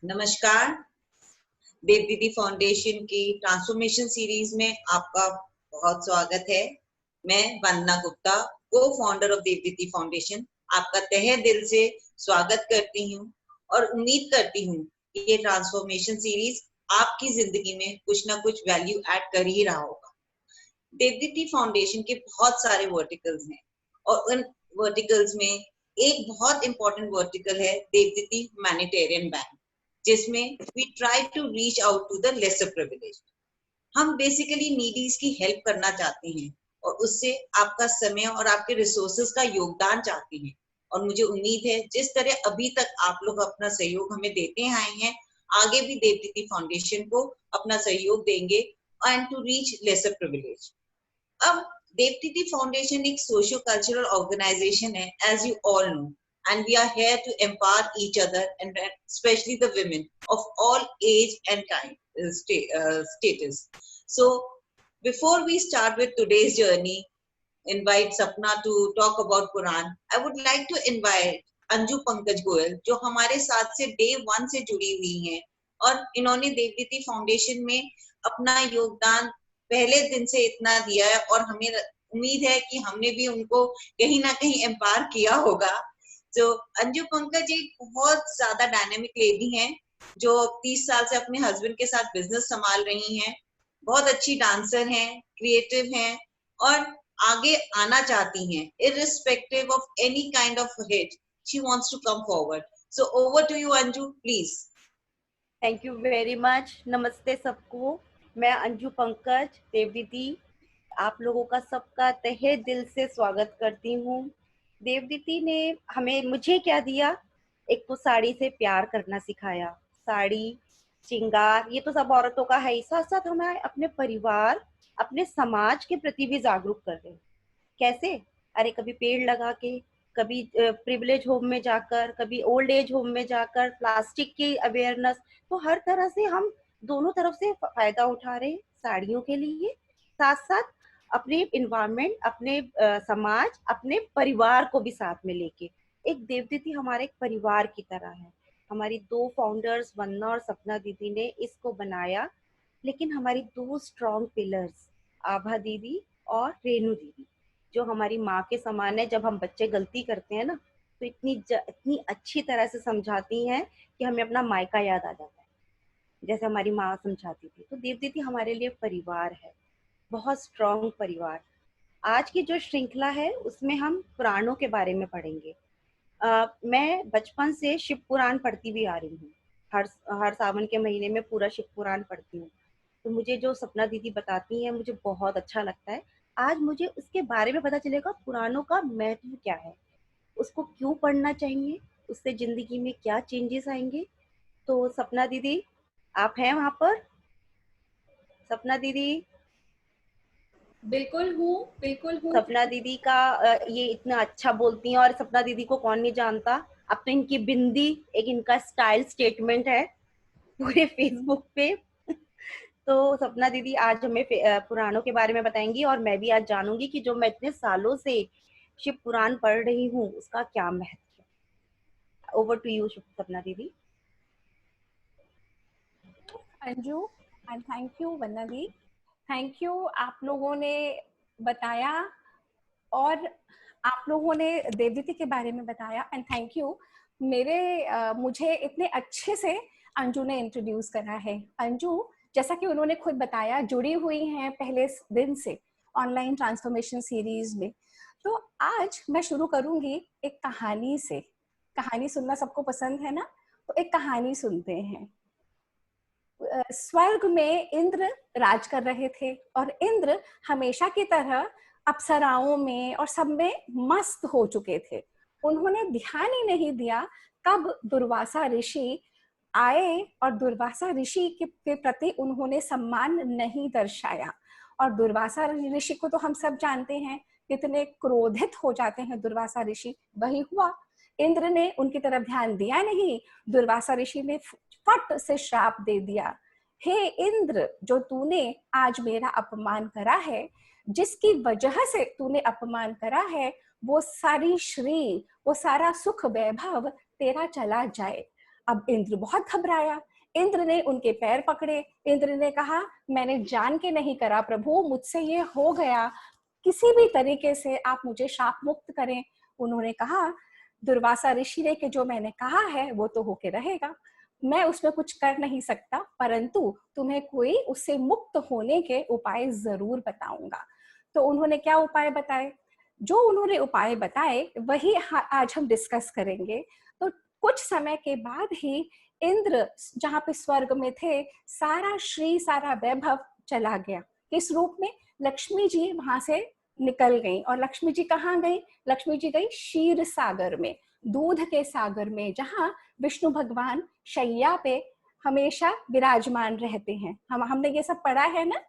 नमस्कार। देवदीदी फाउंडेशन की transformation series में आपका बहुत स्वागत है। मैं वंदना गुप्ता, को फाउंडर ऑफ देवदीदी फाउंडेशन, आपका तहे दिल से स्वागत करती हूँ और उम्मीद करती हूँ कि ये ट्रांसफॉर्मेशन सीरीज आपकी जिंदगी में कुछ ना कुछ वैल्यू ऐड कर ही रहा होगा। देवदीदी फाउंडेशन के बहुत सारे वर्टिकल्स हैं और उन वर्टिकल्स में एक बहुत इंपॉर्टेंट वर्टिकल है देवदीदी ह्यूमैनिटेरियन बैंक, जिसमें we try to reach out to the lesser privilege. हम बेसिकली नीडीज की हेल्प करना चाहते हैं और उससे आपका समय और आपके रिसोर्सेज का योगदान चाहते हैं। और मुझे उम्मीद है जिस तरह अभी तक आप लोग अपना सहयोग हमें देते आए हैं, आगे भी देवदीदी फाउंडेशन को अपना सहयोग देंगे and to reach lesser privilege. अब देवदीदी फाउंडेशन एक सोशियो कल्चरल ऑर्गेनाइजेशन है, as you all know, and we are here to empower each other and especially the women of all age and time status. So before we start with today's journey, invite Sapna to talk about Quran, I would like to invite Anju Pankaj Goyal, जो हमारे साथ से day 1 से जुड़ी हुई हैं और इन्होंने देवदीदी फाउंडेशन में अपना योगदान पहले दिन से इतना दिया है और हमें उम्मीद है कि हमने भी उनको कहीं ना कहीं एम्पावर किया होगा। तो अंजू पंकज एक बहुत ज्यादा डायनेमिक लेडी हैं जो 30 साल से अपने हस्बैंड के साथ बिजनेस संभाल रही हैं, बहुत अच्छी डांसर हैं, क्रिएटिव हैं और आगे आना चाहती हैं। Irrespective of any kind of hit, she wants to come forward. So over to you Anju, please. Thank you very much. नमस्ते सबको, मैं अंजू पंकज देवदीदी आप लोगों का सबका तहे दिल से स्वागत करती हूँ। देवदीदी ने मुझे क्या दिया, एक तो साड़ी से प्यार करना सिखाया। साड़ी, श्रृंगार, ये तो सब औरतों का है ही, साथ साथ हमें अपने परिवार, अपने समाज के प्रति भी जागरूक कर रहे हैं। कैसे? अरे कभी पेड़ लगा के, कभी प्रिविलेज होम में जाकर, कभी ओल्ड एज होम में जाकर, प्लास्टिक की अवेयरनेस। तो हर तरह से हम दोनों तरफ से फायदा उठा रहे हैं साड़ियों के लिए, साथ साथ अपने इन्वायरमेंट, अपने समाज, अपने परिवार को भी साथ में लेके। एक देवदीदी हमारे एक परिवार की तरह है। हमारी 2 फाउंडर्स वंदना और सपना दीदी ने इसको बनाया, लेकिन हमारी 2 स्ट्रॉन्ग पिलर्स आभा दीदी और रेनू दीदी, जो हमारी माँ के समान है। जब हम बच्चे गलती करते हैं ना, तो इतनी अच्छी तरह से समझाती हैं कि हमें अपना मायका याद आ जाता है, जैसे हमारी माँ समझाती थी। तो देवदीदी हमारे लिए परिवार है, बहुत स्ट्रॉन्ग परिवार। आज की जो श्रृंखला है उसमें हम पुराणों के बारे में पढ़ेंगे। मैं बचपन से शिव पुराण पढ़ती भी आ रही हूँ। हर हर सावन के महीने में पूरा शिव पुराण पढ़ती हूँ। तो मुझे जो सपना दीदी बताती हैं मुझे बहुत अच्छा लगता है। आज मुझे उसके बारे में पता चलेगा, पुराणों का महत्व क्या है, उसको क्यों पढ़ना चाहिए, उससे जिंदगी में क्या चेंजेस आएंगे। तो सपना दीदी, आप हैं वहां पर? सपना दीदी? बिल्कुल हूँ। सपना दीदी का ये इतना अच्छा बोलती हैं, और सपना दीदी को कौन नहीं जानता। अब तो इनकी बिंदी एक इनका स्टाइल स्टेटमेंट है पूरे फेसबुक पे। तो सपना दीदी आज हमें पुराणों के बारे में बताएंगी, और मैं भी आज जानूंगी कि जो मैं इतने सालों से शिव पुराण पढ़ रही हूँ उसका क्या महत्व है। ओवर टू यू सपना दीदी। Anju and thank you Vandana the, thank you. आप लोगों ने बताया और आप लोगों ने देवदीदी के बारे में बताया एंड थैंक यू। मुझे इतने अच्छे से अंजू ने इंट्रोड्यूस करा है। अंजू, जैसा कि उन्होंने खुद बताया, जुड़ी हुई हैं पहले दिन से ऑनलाइन ट्रांसफॉर्मेशन सीरीज में। तो आज मैं शुरू करूंगी एक कहानी से। कहानी सुनना सबको पसंद है ना, तो एक कहानी सुनते हैं। स्वर्ग में इंद्र राज कर रहे थे और इंद्र हमेशा की तरह अप्सराओं में और सब में मस्त हो चुके थे। उन्होंने ध्यान ही नहीं दिया कब दुर्वासा ऋषि आए, और दुर्वासा ऋषि के प्रति उन्होंने सम्मान नहीं दर्शाया। और दुर्वासा ऋषि को तो हम सब जानते हैं कितने क्रोधित हो जाते हैं दुर्वासा ऋषि। वही हुआ, इंद्र ने उनकी तरफ ध्यान दिया नहीं, दुर्वासा ऋषि ने फट से श्राप दे दिया। हे इंद्र, जो तूने आज मेरा अपमान करा है, जिसकी वजह से तूने अपमान करा है, वो सारी श्री, वो सारा सुख वैभव तेरा चला जाए। अब इंद्र बहुत घबराया। इंद्र ने उनके पैर पकड़े। इंद्र ने कहा, मैंने जान के नहीं करा प्रभु, मुझसे ये हो गया, किसी भी तरीके से आप मुझे शाप मुक्त करें। उन्होंने कहा, दुर्वासा ऋषि ने कि जो मैंने कहा है वो तो होके रहेगा, मैं उसमें कुछ कर नहीं सकता, परंतु तुम्हें कोई उससे मुक्त होने के उपाय जरूर बताऊंगा। तो उन्होंने क्या उपाय बताए? जो उन्होंने उपाय बताए वही आज हम डिस्कस करेंगे। तो कुछ समय के बाद ही इंद्र जहाँ पे स्वर्ग में थे, सारा श्री सारा वैभव चला गया। किस रूप में? लक्ष्मी जी वहां से निकल गई। और लक्ष्मी जी कहाँ गई? लक्ष्मी जी गई क्षीर सागर में, दूध के सागर में, जहाँ विष्णु भगवान शैया पे हमेशा विराजमान रहते हैं। हमने ये सब पढ़ा है ना।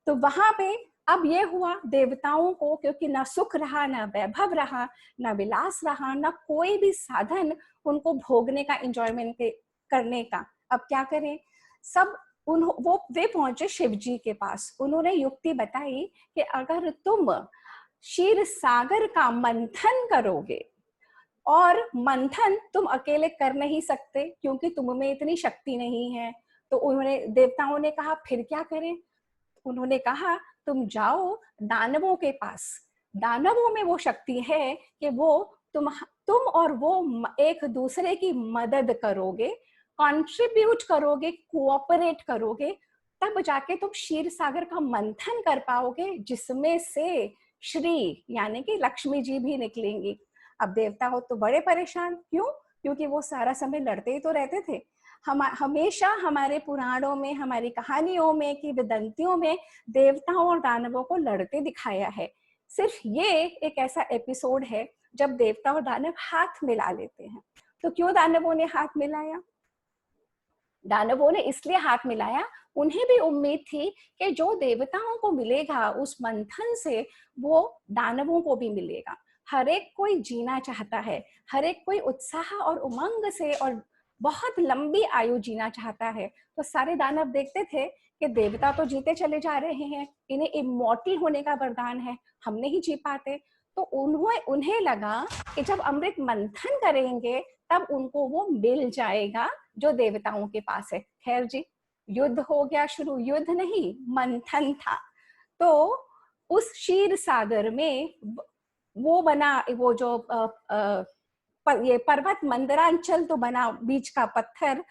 तो वहां पे अब ये हुआ, देवताओं को क्योंकि ना सुख रहा, ना वैभव रहा, ना विलास रहा, ना कोई भी साधन उनको भोगने का, एंजॉयमेंट करने का, अब क्या करें? सब वे पहुंचे शिव जी के पास। उन्होंने युक्ति बताई कि अगर तुम क्षीर सागर का मंथन करोगे, और मंथन तुम अकेले कर नहीं सकते क्योंकि तुम में इतनी शक्ति नहीं है, तो उन्होंने, देवताओं ने कहा फिर क्या करें? उन्होंने कहा, तुम जाओ दानवों के पास। दानवों में वो शक्ति है कि वो तुम और वो एक दूसरे की मदद करोगे, कंट्रीब्यूट करोगे, कोऑपरेट करोगे, तब जाके तुम क्षीर सागर का मंथन कर पाओगे, जिसमें से श्री यानी कि लक्ष्मी जी भी निकलेंगी। अब देवता हो तो बड़े परेशान। क्यों? क्योंकि वो सारा समय लड़ते ही तो रहते थे। हमेशा हमारे पुराणों में, हमारी कहानियों में, की विदंतियों में देवताओं और दानवों को लड़ते दिखाया है। सिर्फ ये एक ऐसा एपिसोड है जब देवता और दानव हाथ मिला लेते हैं। तो क्यों दानवों ने हाथ मिलाया? दानवों ने इसलिए हाथ मिलाया, उन्हें भी उम्मीद थी कि जो देवताओं को मिलेगा उस मंथन से, वो दानवों को भी मिलेगा। हर एक कोई जीना चाहता है, हर एक कोई उत्साह और उमंग से और बहुत लंबी आयु जीना चाहता है। तो सारे दानव देखते थे कि देवता तो जीते चले जा रहे हैं, इन्हें इमॉर्टल होने का वरदान है, हम नहीं जी पाते। तो उन्हें लगा कि जब अमृत मंथन करेंगे तब उनको वो मिल जाएगा जो देवताओं के पास है। खैर जी, युद्ध हो गया शुरू। युद्ध नहीं, मंथन था। तो उस क्षीर सागर में वो बना, वो जो ये पर्वत मंदरांचल तो बना, बीच का पत्थर,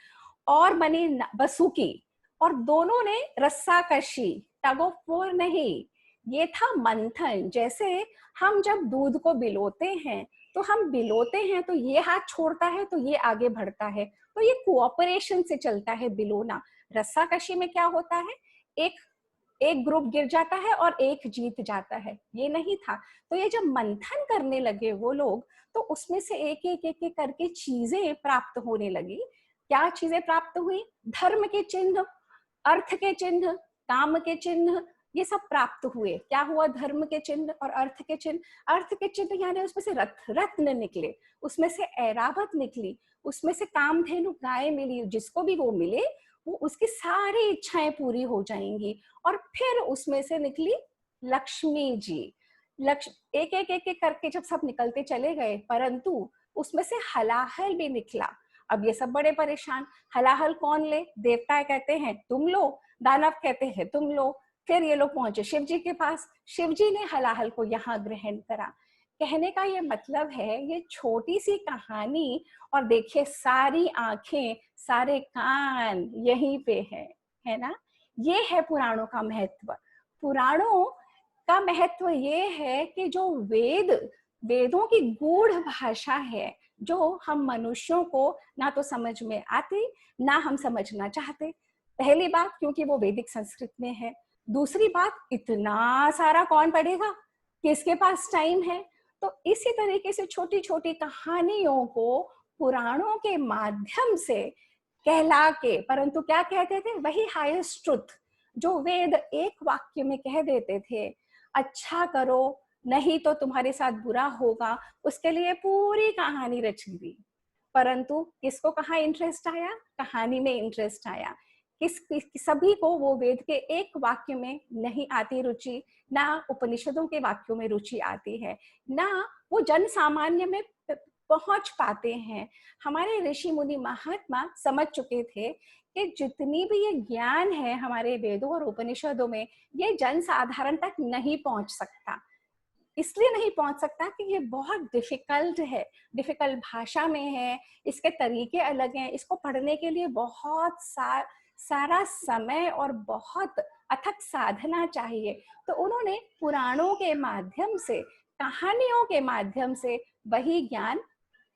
और बनी बसुकी, और दोनों ने रस्साकशी, टग ऑफ वॉर नहीं, ये था मंथन। जैसे हम जब दूध को बिलोते हैं तो हम बिलोते हैं तो ये हाथ छोड़ता है तो ये आगे बढ़ता है, तो ये कोऑपरेशन से चलता है बिलोना। रस्साकशी में क्या होता है? एक ग्रुप गिर जाता है और एक जीत जाता है, ये नहीं था। तो ये जब मंथन करने लगे वो लोग, तो उसमें से एक एक एक एक करके चीजें प्राप्त होने लगी। क्या चीजें प्राप्त हुई? धर्म के चिन्ह, अर्थ के चिन्ह, काम के चिन्ह, ये सब प्राप्त हुए। क्या हुआ? धर्म के चिन्ह और अर्थ के चिन्ह। अर्थ के चिन्ह यानी उसमें से रत्न निकले, उसमें से ऐरावत निकली, उसमें से कामधेनु गाय मिली। जिसको भी वो मिले वो उसकी सारी इच्छाएं पूरी हो जाएंगी। और फिर उसमें से निकली लक्ष्मी जी। एक एक एक एक करके जब सब निकलते चले गए, परंतु उसमें से हलाहल भी निकला। अब ये सब बड़े परेशान। हलाहल कौन ले? देवता कहते हैं तुम लो, दानव कहते हैं तुम लो। फिर ये लोग पहुंचे शिव जी के पास। शिव जी ने हलाहल को यहाँ ग्रहण करा। कहने का ये मतलब है, ये छोटी सी कहानी, और देखिए सारी आंखें, सारे कान यहीं पे है ना। ये है पुराणों का महत्व। पुराणों का महत्व ये है कि जो वेदों की गूढ़ भाषा है, जो हम मनुष्यों को ना तो समझ में आती, ना हम समझना चाहते। पहली बात, क्योंकि वो वैदिक संस्कृत में है। दूसरी बात, इतना सारा कौन पढ़ेगा, किसके पास टाइम है। तो इसी तरीके से छोटी छोटी कहानियों को पुराणों के माध्यम से कहला के, परंतु क्या कहते थे? वही हाईएस्ट ट्रुथ जो वेद एक वाक्य में कह देते थे। अच्छा करो, नहीं तो तुम्हारे साथ बुरा होगा, उसके लिए पूरी कहानी रच दी। परंतु किसको कहाँ इंटरेस्ट आया? कहानी में इंटरेस्ट आया। सभी को वो वेद के एक वाक्य में नहीं आती रुचि, ना उपनिषदों के वाक्यों में रुचि आती है, ना वो जन सामान्य में पहुंच पाते हैं। हमारे ऋषि मुनि महात्मा समझ चुके थे कि जितनी भी ये ज्ञान है हमारे वेदों और उपनिषदों में, ये जन साधारण तक नहीं पहुंच सकता। इसलिए नहीं पहुंच सकता कि ये बहुत डिफिकल्ट है, डिफिकल्ट भाषा में है, इसके तरीके अलग हैं, इसको पढ़ने के लिए बहुत सारा समय और बहुत अथक साधना चाहिए। तो उन्होंने पुराणों के माध्यम से, कहानियों के माध्यम से वही ज्ञान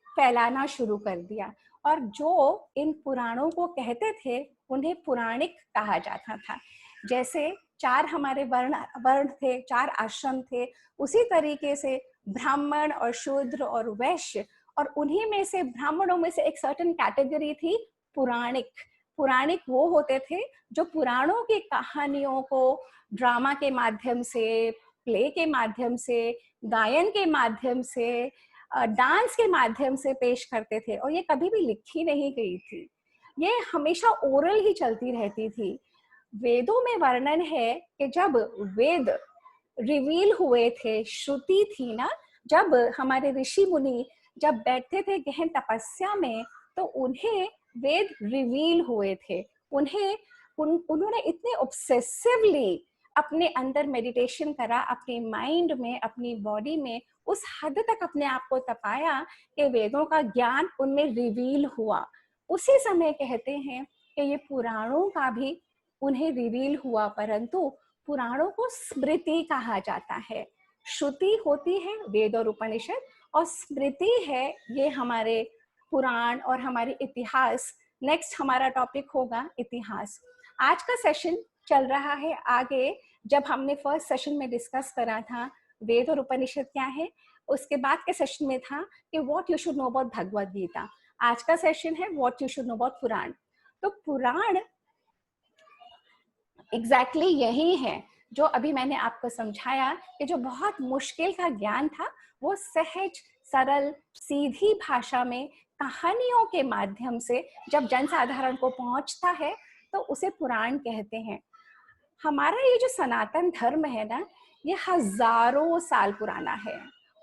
फैलाना शुरू कर दिया। और जो इन पुराणों को कहते थे उन्हें पुराणिक कहा जाता था। जैसे 4 हमारे वर्ण थे, 4 आश्रम थे, उसी तरीके से ब्राह्मण और शूद्र और वैश्य, और उन्हीं में से ब्राह्मणों में से एक सर्टेन कैटेगरी थी पुराणिक। पुराणिक वो होते थे जो पुराणों की कहानियों को ड्रामा के माध्यम से, प्ले के माध्यम से, गायन के माध्यम से, डांस के माध्यम से पेश करते थे। और ये कभी भी लिखी नहीं गई थी, ये हमेशा ओरल ही चलती रहती थी। वेदों में वर्णन है कि जब वेद रिवील हुए थे, श्रुति थी ना, जब हमारे ऋषि मुनि जब बैठते थे गहन तपस्या में, तो उन्हें वेद रिवील हुए थे। उन्होंने इतने ऑब्सेसिवली अपने अंदर मेडिटेशन करा, अपने माइंड में, अपनी बॉडी में, उस हद तक अपने आप को तपाया कि वेदों का ज्ञान उनमें रिवील हुआ। उसी समय कहते हैं कि ये पुराणों का भी उन्हें रिवील हुआ, परंतु पुराणों को स्मृति कहा जाता है। श्रुति होती है वेद और उपनिषद, और स्मृति है ये हमारे पुराण और हमारे इतिहास। नेक्स्ट हमारा टॉपिक होगा इतिहास। आज का सेशन चल रहा है आगे। जब हमने फर्स्ट सेशन में डिस्कस करा था वेद और उपनिषद क्या है, उसके बाद के सेशन में था कि what you should know about Bhagavad Gita. आज का सेशन है what you should know about Purana. तो पुराण एग्जैक्टली यही है जो अभी मैंने आपको समझाया कि जो बहुत मुश्किल का ज्ञान था वो सहज, सरल, सीधी भाषा में कहानियों के माध्यम से जब जनसाधारण को पहुंचता है तो उसे पुराण कहते हैं। हमारा ये जो सनातन धर्म है ना, ये हजारों साल पुराना है।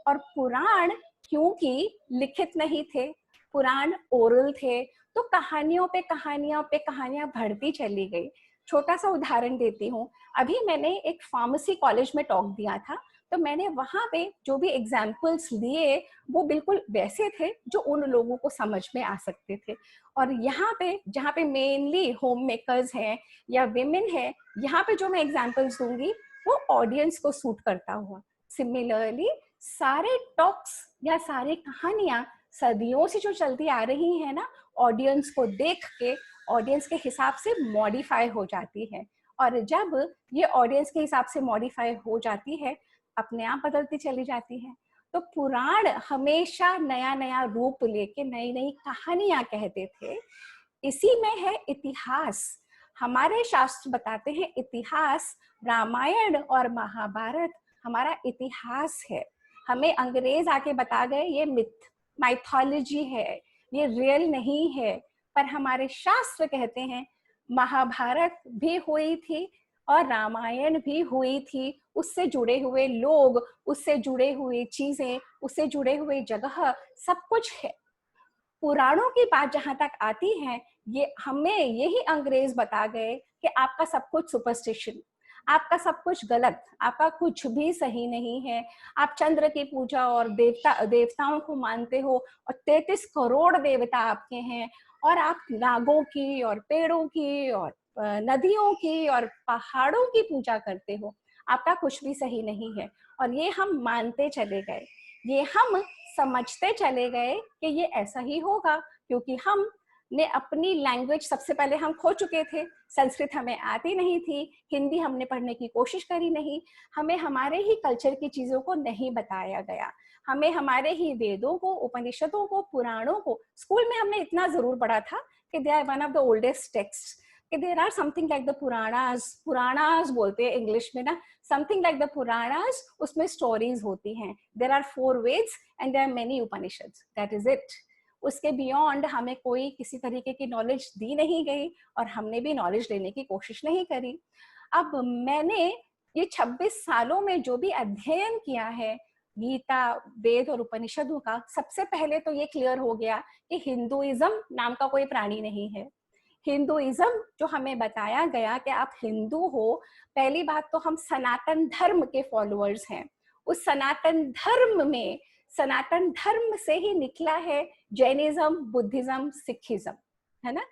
और पुराण क्योंकि लिखित नहीं थे, पुराण ओरल थे, तो कहानियों पे कहानियां बढ़ती चली गई। छोटा सा उदाहरण देती हूँ। अभी मैंने एक फार्मेसी कॉलेज में टॉक दिया था, तो मैंने वहां पे जो भी एग्जाम्पल्स लिए वो बिल्कुल वैसे थे जो उन लोगों को समझ में आ सकते थे। और यहाँ पे जहाँ पे मेनली होम मेकर्स हैं या विमेन है, यहाँ पे जो मैं एग्जाम्पल्स दूंगी वो ऑडियंस को सूट करता हुआ। सिमिलरली सारे टॉक्स या सारी कहानियां सदियों से जो चलती आ रही है ना, ऑडियंस को देख के, ऑडियंस के हिसाब से मॉडिफाई हो जाती है। और जब ये ऑडियंस के हिसाब से मॉडिफाई हो जाती है, अपने आप बदलती चली जाती है। तो पुराण हमेशा नया नया रूप लेके नई नई कहानियां कहते थे। इसी में है इतिहास। हमारे शास्त्र बताते हैं इतिहास, रामायण और महाभारत हमारा इतिहास है। हमें अंग्रेज आके बता गए ये मिथ, माइथोलॉजी है, ये रियल नहीं है। पर हमारे शास्त्र कहते हैं महाभारत भी हुई थी और रामायण भी हुई थी। उससे जुड़े हुए लोग, उससे जुड़े हुए चीजें, उससे जुड़े हुए जगह सब कुछ है। पुराणों की बात जहां तक आती है, ये हमें यही अंग्रेज बता गए कि आपका सब कुछ सुपरस्टिशन, आपका सब कुछ गलत, आपका कुछ भी सही नहीं है। आप चंद्र की पूजा और देवताओं को मानते हो और 33 करोड़ देवता आपके हैं, और आप नागों की और पेड़ों की और नदियों की और पहाड़ों की पूजा करते हो। आपका कुछ भी सही नहीं है। और ये हम मानते चले गए, ये हम समझते चले गए कि ये ऐसा ही होगा, क्योंकि हम ने अपनी लैंग्वेज सबसे पहले हम खो चुके थे। संस्कृत हमें आती नहीं थी, हिंदी हमने पढ़ने की कोशिश करी नहीं, हमें हमारे ही कल्चर की चीजों को नहीं बताया गया। हमें हमारे ही वेदों को, उपनिषदों को, पुराणों को स्कूल में हमने इतना जरूर पढ़ा था कि they are one of the oldest text, that there are something like the Puranas बोलते हैं इंग्लिश में ना, समथिंग लाइक द पुराणास, उसमें स्टोरीज होती हैं। There are 4 Vedas and there are many Upanishads, that is it. उसके बियॉन्ड हमें कोई किसी तरीके की नॉलेज दी नहीं गई और हमने भी नॉलेज लेने की कोशिश नहीं करी। अब मैंने ये 26 सालों में जो भी अध्ययन किया है गीता, वेद और उपनिषदों का, सबसे पहले तो ये क्लियर हो गया कि हिंदुइज्म नाम का कोई प्राणी नहीं है। हिंदुइज्म जो हमें बताया गया कि आप हिंदू हो, पहली बात तो हम सनातन धर्म के फॉलोअर्स हैं। उस सनातन धर्म में, सनातन धर्म से ही निकला है जैनिज्म, बुद्धिज्म, सिखिज्म, है ना।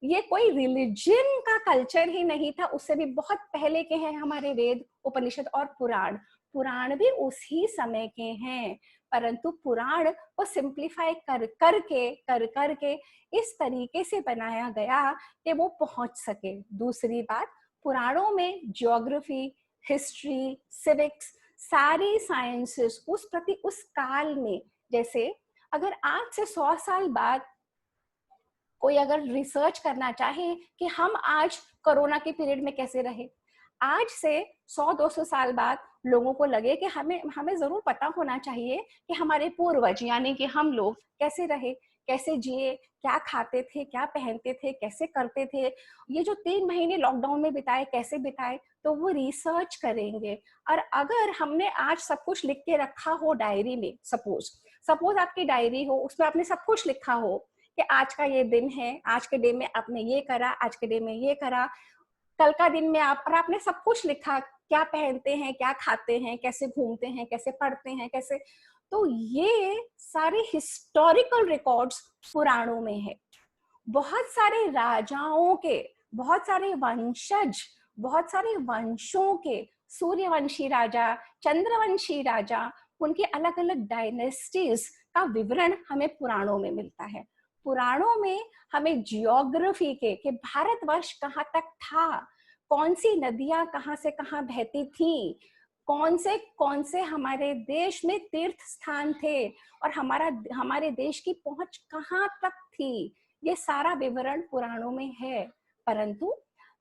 ये कोई रिलीजन का कल्चर ही नहीं था, उससे भी बहुत पहले के हैं हमारे वेद, उपनिषद और पुराण। पुराण भी उसी समय के हैं, परंतु पुराण को सिंप्लीफाई कर करके इस तरीके से बनाया गया कि वो पहुंच सके। दूसरी बात, पुराणों में ज्योग्राफी, हिस्ट्री, सिविक्स, सारी साइंसेस उस काल में, जैसे अगर आज से 100 साल बाद कोई अगर रिसर्च करना चाहे कि हम आज कोरोना के पीरियड में कैसे रहे, आज से 100-200 साल बाद लोगों को लगे कि हमें जरूर पता होना चाहिए कि हमारे पूर्वज यानी कि हम लोग कैसे रहे, कैसे जिए, क्या खाते थे, क्या पहनते थे, कैसे करते थे, ये जो 3 महीने लॉकडाउन में बिताए कैसे बिताए, तो वो रिसर्च करेंगे। और अगर हमने आज सब कुछ लिख के रखा हो डायरी में, सपोज आपकी डायरी हो, उसमें आपने सब कुछ लिखा हो कि आज का ये दिन है, आज के डे में आपने ये करा, आज के डे में ये करा, कल का दिन में आपने सब कुछ लिखा, क्या पहनते हैं, क्या खाते हैं, कैसे घूमते हैं, कैसे पढ़ते हैं, कैसे, तो ये सारे हिस्टोरिकल रिकॉर्ड्स पुराणों में है। बहुत सारे राजाओं के, बहुत सारे वंशज, बहुत सारे वंशों के, सूर्यवंशी राजा, चंद्रवंशी राजा, उनके अलग अलग डायनेस्टीज का विवरण हमें पुराणों में मिलता है। पुराणों में हमें जियोग्राफी के कि भारतवर्ष कहाँ तक था, कौन सी नदियां कहाँ से कहाँ बहती थी, कौन से हमारे देश में तीर्थ स्थान थे, और हमारे देश की पहुंच कहाँ तक थी, ये सारा विवरण पुराणों में है। परंतु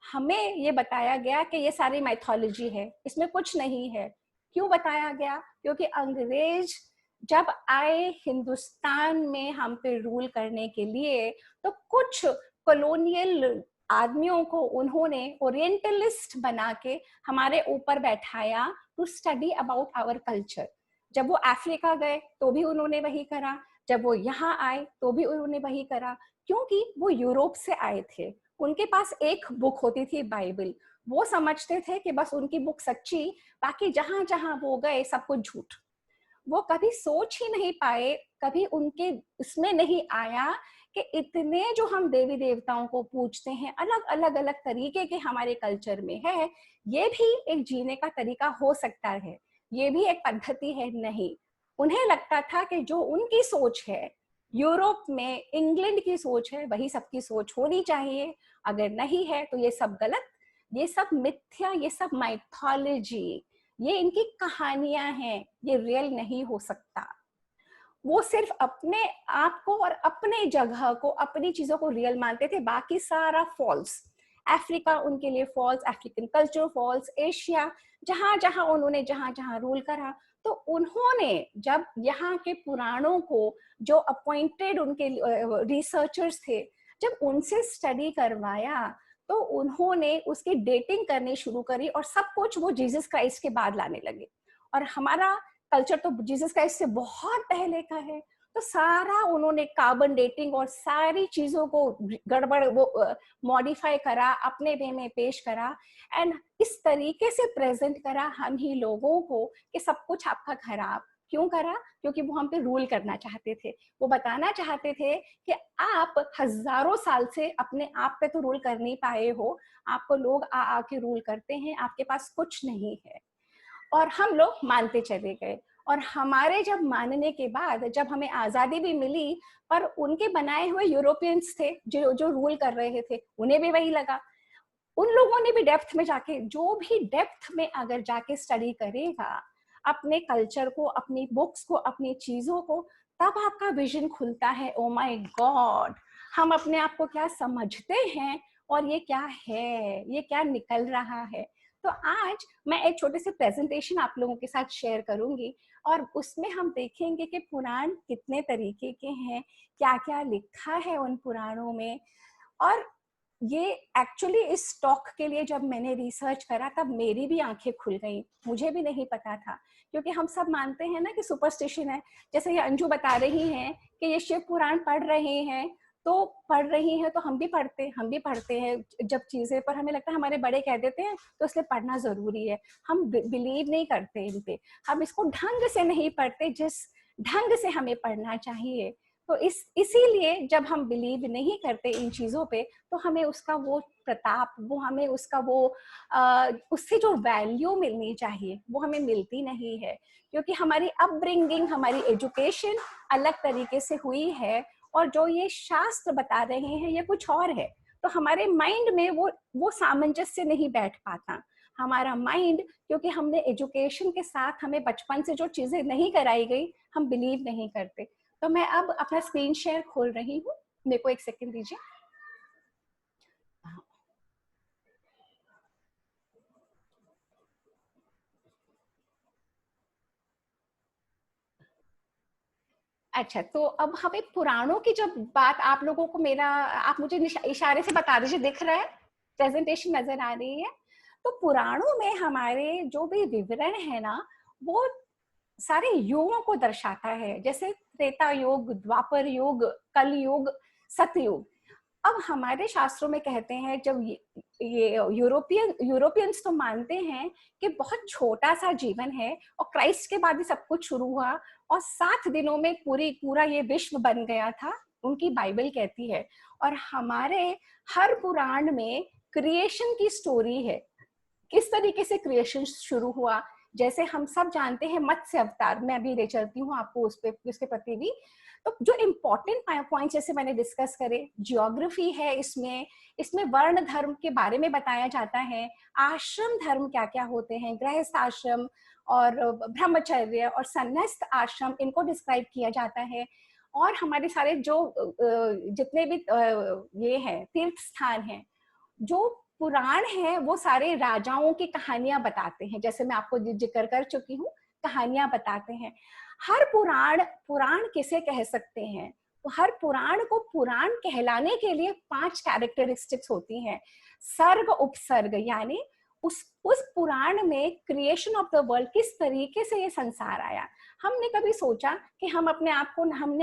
हमें ये बताया गया कि ये सारी माइथोलॉजी है, इसमें कुछ नहीं है। क्यों बताया गया? क्योंकि अंग्रेज जब आए हिंदुस्तान में हम पे रूल करने के लिए, तो कुछ कॉलोनियल आदमियों को उन्होंने ओरिएंटलिस्ट बना के हमारे ऊपर बैठाया to study about our culture. जब वो अफ्रीका गए तो भी उन्होंने वही करा, जब वो यहाँ आए तो भी उन्होंने वही करा, क्योंकि वो यूरोप से आए थे। उनके पास एक बुक होती थी, बाइबल। वो समझते थे कि बस उनकी बुक सच्ची, बाकी जहां जहां वो गए सब कुछ झूठ। वो कभी सोच ही नहीं पाए, कभी उनके इसमें नहीं आया कि इतने जो हम देवी देवताओं को पूजते हैं, अलग अलग तरीके के हमारे कल्चर में है, ये भी एक जीने का तरीका हो सकता है, ये भी एक पद्धति है। नहीं, उन्हें लगता था कि जो उनकी सोच है, यूरोप में इंग्लैंड की सोच है, वही सबकी सोच होनी चाहिए। अगर नहीं है तो ये सब गलत, ये सब मिथ्या, ये सब माइथोलॉजी, ये इनकी कहानियां हैं, ये रियल नहीं हो सकता। वो सिर्फ अपने आप को और अपने जगह को, अपनी चीजों को रियल मानते थे, बाकी सारा फॉल्स। अफ्रीका उनके लिए falls, African culture falls, Asia, जहां जहां उन्होंने जहां जहां रूल करा, तो उन्होंने जब यहाँ के पुराणों को, जो अपॉइंटेड उनके रिसर्चर्स थे, जब उनसे स्टडी करवाया, तो उन्होंने उसकी डेटिंग करनी शुरू करी, और सब कुछ वो जीसस क्राइस्ट के बाद लाने लगे। और हमारा कल्चर तो जीसस क्राइस्ट से बहुत पहले का है, तो सारा उन्होंने कार्बन डेटिंग और सारी चीजों को गड़बड़ वो मॉडिफाई करा, अपने वे में पेश करा, एंड इस तरीके से प्रेजेंट करा हम ही लोगों को कि सब कुछ आपका खराब। क्यों करा? क्योंकि वो हम पे रूल करना चाहते थे। वो बताना चाहते थे कि आप हजारों साल से अपने आप पे तो रूल कर नहीं पाए हो, आपको लोग आके रूल करते हैं, आपके पास कुछ नहीं है। और हम लोग मानते चले गए, और हमारे जब मानने के बाद जब हमें आजादी भी मिली, पर उनके बनाए हुए यूरोपियंस थे जो रूल कर रहे थे, उन्हें भी वही लगा। उन लोगों ने भी डेप्थ में जाके, जो भी डेप्थ में अगर जाके स्टडी करेगा अपने कल्चर को, अपनी बुक्स को, अपनी चीजों को, तब आपका विजन खुलता है। ओ माय गॉड, हम अपने आप को क्या समझते हैं और ये क्या है, ये क्या निकल रहा है। तो आज मैं एक छोटे से प्रेजेंटेशन आप लोगों के साथ शेयर करूंगी, और उसमें हम देखेंगे कि पुराण कितने तरीके के हैं, क्या क्या लिखा है उन पुराणों में, और ये एक्चुअली इस टॉक के लिए जब मैंने रिसर्च करा तब मेरी भी आंखें खुल गई, मुझे भी नहीं पता था। क्योंकि हम सब मानते हैं ना कि सुपरस्टिशन है, जैसे ये अंजू बता रही हैं कि ये शिव पुराण पढ़ रहे हैं, तो पढ़ रही हैं तो हम भी पढ़ते हैं जब चीजें, पर हमें लगता है हमारे बड़े कह देते हैं तो इसलिए पढ़ना जरूरी है। हम बिलीव नहीं करते इन पे, हम इसको ढंग से नहीं पढ़ते जिस ढंग से हमें पढ़ना चाहिए। तो इसीलिए जब हम बिलीव नहीं करते इन चीजों पे, तो हमें उसका वो प्रताप, वो हमें उसका वो उससे जो वैल्यू मिलनी चाहिए वो हमें मिलती नहीं है। क्योंकि हमारी अपब्रिंगिंग, हमारी एजुकेशन अलग तरीके से हुई है, और जो ये शास्त्र बता रहे हैं ये कुछ और है। तो हमारे माइंड में वो सामंजस्य नहीं बैठ पाता। हमारा माइंड, क्योंकि हमने एजुकेशन के साथ हमें बचपन से जो चीजें नहीं कराई गई, हम बिलीव नहीं करते। तो मैं अब अपना स्क्रीन शेयर खोल रही हूँ, मेरे को एक सेकंड दीजिए। अच्छा, तो अब हमें पुराणों की जब बात, आप लोगों को मेरा, आप मुझे इशारे से बता दीजिए, दिख रहा है, प्रेजेंटेशन नजर आ रही है? तो पुराणों में हमारे जो भी विवरण है ना, वो सारे युगों को दर्शाता है, जैसे त्रेता युग, द्वापर युग, कल युग, सतयुग। अब हमारे शास्त्रों में कहते हैं, जब ये यूरोपियंस तो मानते हैं कि बहुत छोटा सा जीवन है और क्राइस्ट के बाद ही सब कुछ शुरू हुआ और 7 दिनों में पूरा ये विश्व बन गया था, उनकी बाइबल कहती है। और हमारे हर पुराण में क्रिएशन की स्टोरी है, किस तरीके से क्रिएशन शुरू हुआ। जैसे हम सब जानते हैं मत्स्य अवतार, मैं अभी ले चलती हूँ आपको उसके प्रति भी। तो जो इम्पोर्टेंट पॉइंट जैसे मैंने डिस्कस करे, जियोग्राफी है इसमें वर्ण धर्म के बारे में बताया जाता है, आश्रम धर्म क्या क्या होते हैं, गृहस्थ आश्रम और ब्रह्मचर्य और संन्यास्त आश्रम, इनको डिस्क्राइब किया जाता है। और हमारे सारे जो जितने भी ये हैं तीर्थ स्थान हैं, जो पुराण है, वो सारे राजाओं की कहानियां बताते हैं, जैसे मैं आपको जिक्र कर चुकी हूँ, कहानियां बताते हैं। हर पुराण किसे कह सकते हैं? तो हर पुराण को पुराण कहलाने के लिए 5 कैरेक्टरिस्टिक्स होती हैं। सर्ग उपसर्ग, यानी उस पुराण में क्रिएशन ऑफ द वर्ल्ड, किस तरीके से ये संसार आया। हमने कभी सोचा कि हमने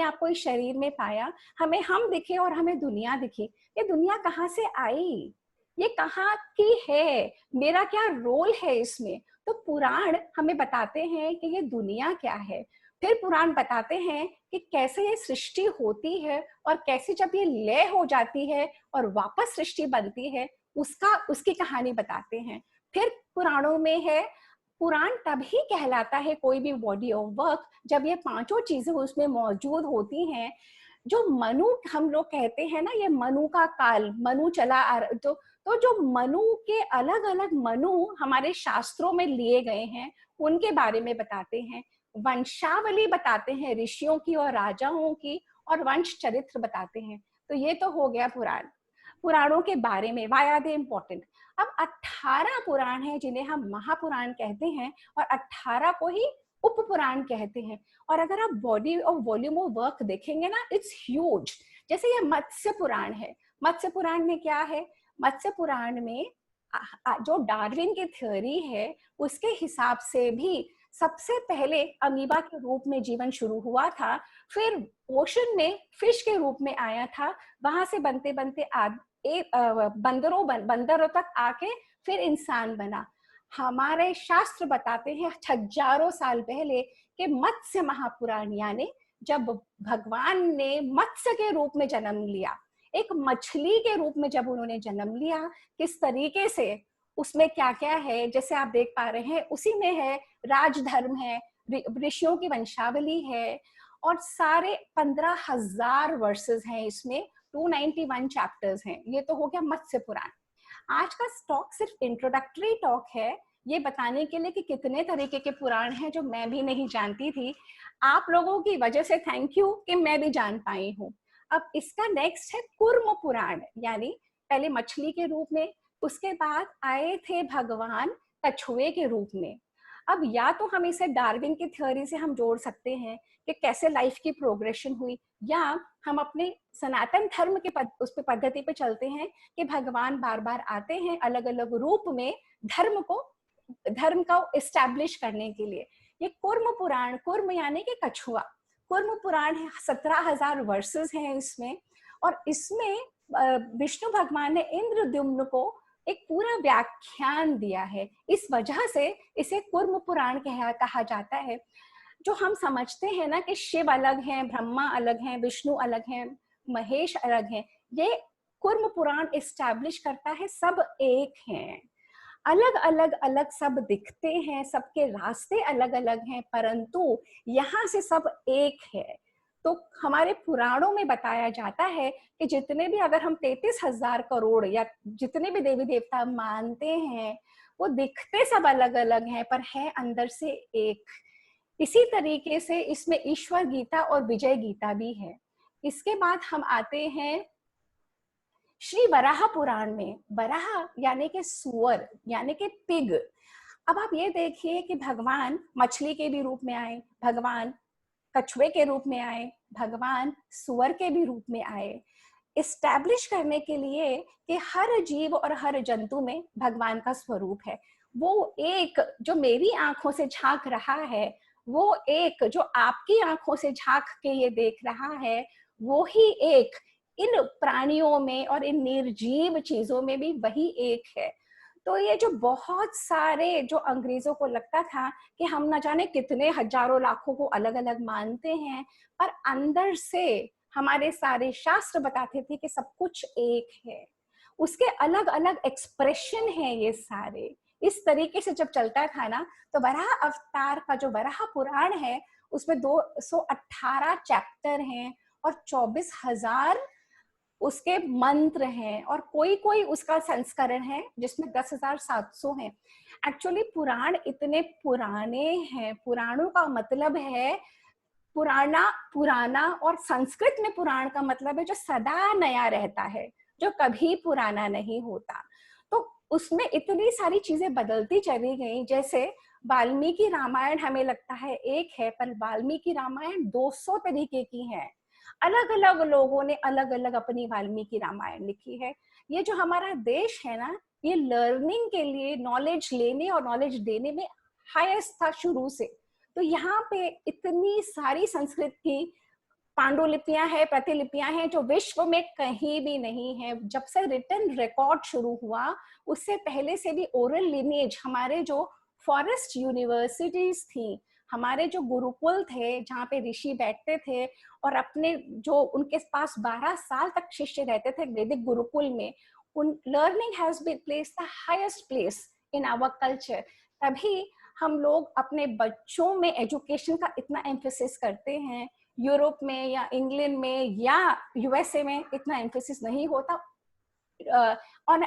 आपको इस शरीर में पाया, हम दिखे और हमें दुनिया दिखी। ये दुनिया कहाँ से आई, ये कहाँ की है, मेरा क्या रोल है इसमें? तो पुराण हमें बताते हैं कि ये दुनिया क्या है। फिर पुराण बताते हैं कि कैसे ये सृष्टि होती है और कैसे जब ये लय हो जाती है और वापस सृष्टि बनती है, उसकी कहानी बताते हैं। फिर पुराणों में है, पुराण तभी कहलाता है कोई भी बॉडी ऑफ वर्क जब ये 5 चीजें उसमें मौजूद होती हैं। जो मनु हम लोग कहते हैं ना, ये मनु का काल, मनु चला आ, तो जो मनु के अलग अलग मनु हमारे शास्त्रों में लिए गए हैं, उनके बारे में बताते हैं। वंशावली बताते हैं ऋषियों की और राजाओं की, और वंश चरित्र बताते हैं। तो ये तो हो गया पुराणों के बारे में, वाई आर दे इम्पोर्टेंट। अब 18 पुराण हैं जिन्हें हम महापुराण कहते हैं, और 18 को ही उप पुराण कहते हैं। और अगर आप बॉडी और वॉल्यूम ऑफ वर्क देखेंगे ना, इट्स ह्यूज। जैसे ये मत्स्य पुराण है, मत्स्य पुराण में क्या है? मत्स्य पुराण में जो डार्विन की थ्योरी है, उसके हिसाब से भी सबसे पहले अमीबा के रूप में जीवन शुरू हुआ था, फिर ओशन में फिश के रूप में आया था, वहां से बनते बनते बंदरों तक आके फिर इंसान बना। हमारे शास्त्र बताते हैं हजारों साल पहले कि मत्स्य महापुराण, यानी जब भगवान ने मत्स्य के रूप में जन्म लिया, एक मछली के रूप में जब उन्होंने जन्म लिया, किस तरीके से उसमें क्या क्या है, जैसे आप देख पा रहे हैं, उसी में है राजधर्म है, ऋषियों की वंशावली है, और सारे 15,000 वर्सेस हैं इसमें, 291 चैप्टर्स हैं। ये तो हो गया मत्स्य पुराण। आज का टॉक सिर्फ इंट्रोडक्टरी टॉक है, ये बताने के लिए कि कितने तरीके के पुराण हैं जो मैं भी नहीं जानती थी। आप लोगों की वजह से थैंक यू कि मैं भी जान पाई हूँ। अब इसका नेक्स्ट है कूर्म पुराण, यानी पहले मछली के रूप में, उसके बाद आए थे भगवान कछुए के रूप में। अब या तो हम इसे डार्विन की थ्योरी से हम जोड़ सकते हैं कि कैसे लाइफ की प्रोग्रेशन हुई, या हम अपने सनातन धर्म के उस पे पद्धति पे चलते हैं कि भगवान बार बार आते हैं अलग अलग रूप में धर्म को इस्टेब्लिश करने के लिए। ये कुर्म पुराण, कुर्म यानी कि कछुआ, कुर्म पुराण है, 17,000 वर्सेस हैं इसमें, और इसमें विष्णु भगवान ने इंद्रद्युम्न को एक पूरा व्याख्यान दिया है। इस वजह से इसे कुर्म पुराण कहा जाता है। जो हम समझते हैं ना कि शिव अलग हैं, ब्रह्मा अलग हैं, विष्णु अलग हैं, महेश अलग हैं, ये कुर्म पुराण इस्टेब्लिश करता है सब एक हैं, अलग अलग सब दिखते हैं, सबके रास्ते अलग अलग हैं, परंतु यहाँ से सब एक है। तो हमारे पुराणों में बताया जाता है कि जितने भी, अगर हम 33,000 करोड़ या जितने भी देवी देवता मानते हैं, वो दिखते सब अलग अलग हैं पर है अंदर से एक। इसी तरीके से इसमें ईश्वर गीता और विजय गीता भी है। इसके बाद हम आते हैं श्री वराह पुराण में। वराह यानी कि सुअर, यानी कि पिग। अब आप ये देखिए कि भगवान मछली के भी रूप में आए, भगवान कछुए के रूप में आए, भगवान सुअर के भी रूप में आए, इस्टेब्लिश करने के लिए कि हर जीव और हर जंतु में भगवान का स्वरूप है। वो एक जो मेरी आंखों से झांक रहा है, वो एक जो आपकी आंखों से झांक के ये देख रहा है, वो ही एक इन प्राणियों में और इन निर्जीव चीजों में भी वही एक है। तो ये जो बहुत सारे, जो अंग्रेजों को लगता था कि हम न जाने कितने हजारों लाखों को अलग अलग मानते हैं, पर अंदर से हमारे सारे शास्त्र बताते थे कि सब कुछ एक है, उसके अलग अलग एक्सप्रेशन है ये सारे। इस तरीके से जब चलता था ना, तो वराह अवतार का जो वराह पुराण है उसमें 218 चैप्टर हैं और 24,000 उसके मंत्र हैं, और कोई कोई उसका संस्करण है जिसमें 10,700 हैं। एक्चुअली पुराण इतने पुराने हैं, पुराणों का मतलब है पुराना, और संस्कृत में पुराण का मतलब है जो सदा नया रहता है, जो कभी पुराना नहीं होता। तो उसमें इतनी सारी चीजें बदलती चली गई। जैसे वाल्मीकि रामायण हमें लगता है एक है, पर वाल्मीकि रामायण 200 तरीके की है। अलग अलग लोगों ने अलग अलग अपनी वाल्मीकि रामायण लिखी है। ये जो हमारा देश है ना, ये लर्निंग के लिए, नॉलेज लेने और नॉलेज देने में हाईएस्ट था शुरू से। तो यहाँ पे इतनी सारी संस्कृत की पांडुलिपियां हैं, प्रतिलिपियां हैं जो विश्व में कहीं भी नहीं है। जब से रिटन रिकॉर्ड शुरू हुआ, उससे पहले से भी ओरल लिनेज, हमारे जो फॉरेस्ट यूनिवर्सिटीज थी, हमारे जो गुरुकुल थे जहाँ पे ऋषि बैठते थे और अपने जो उनके पास 12 साल तक शिष्य रहते थे वैदिक गुरुकुल में, उन learning has been place the highest place in our culture. तभी हम लोग अपने बच्चों में एजुकेशन का इतना एम्फेसिस करते हैं। यूरोप में या इंग्लैंड में या यूएसए में इतना एम्फेसिस नहीं होता। ऑन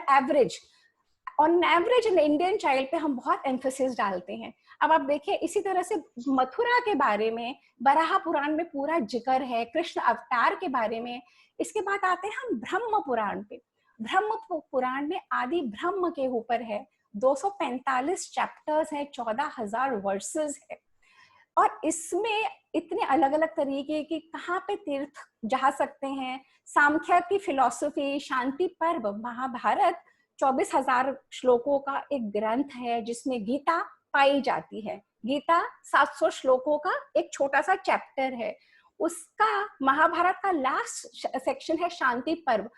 एवरेज इंडियन चाइल्ड पे हम बहुत एम्फेसिस डालते हैं। अब आप देखिए, इसी तरह से मथुरा के बारे में वराह पुराण में पूरा जिक्र है, कृष्ण अवतार के बारे में। इसके बाद आते हैं हम ब्रह्म पुराण पे। ब्रह्म पुराण में आदि ब्रह्म के ऊपर है, 245 चैप्टर्स हैं, 14,000 वर्सेस है, और इसमें इतने अलग अलग तरीके की कहाँ पे तीर्थ जा सकते हैं। सांख्य की फिलॉसफी, शांति पर्व, महाभारत 24,000 श्लोकों का एक ग्रंथ है जिसमें गीता पाई जाती है। गीता 700 श्लोकों का एक छोटा सा चैप्टर है। उसका महाभारत का लास्ट सेक्शन है शांति पर्व।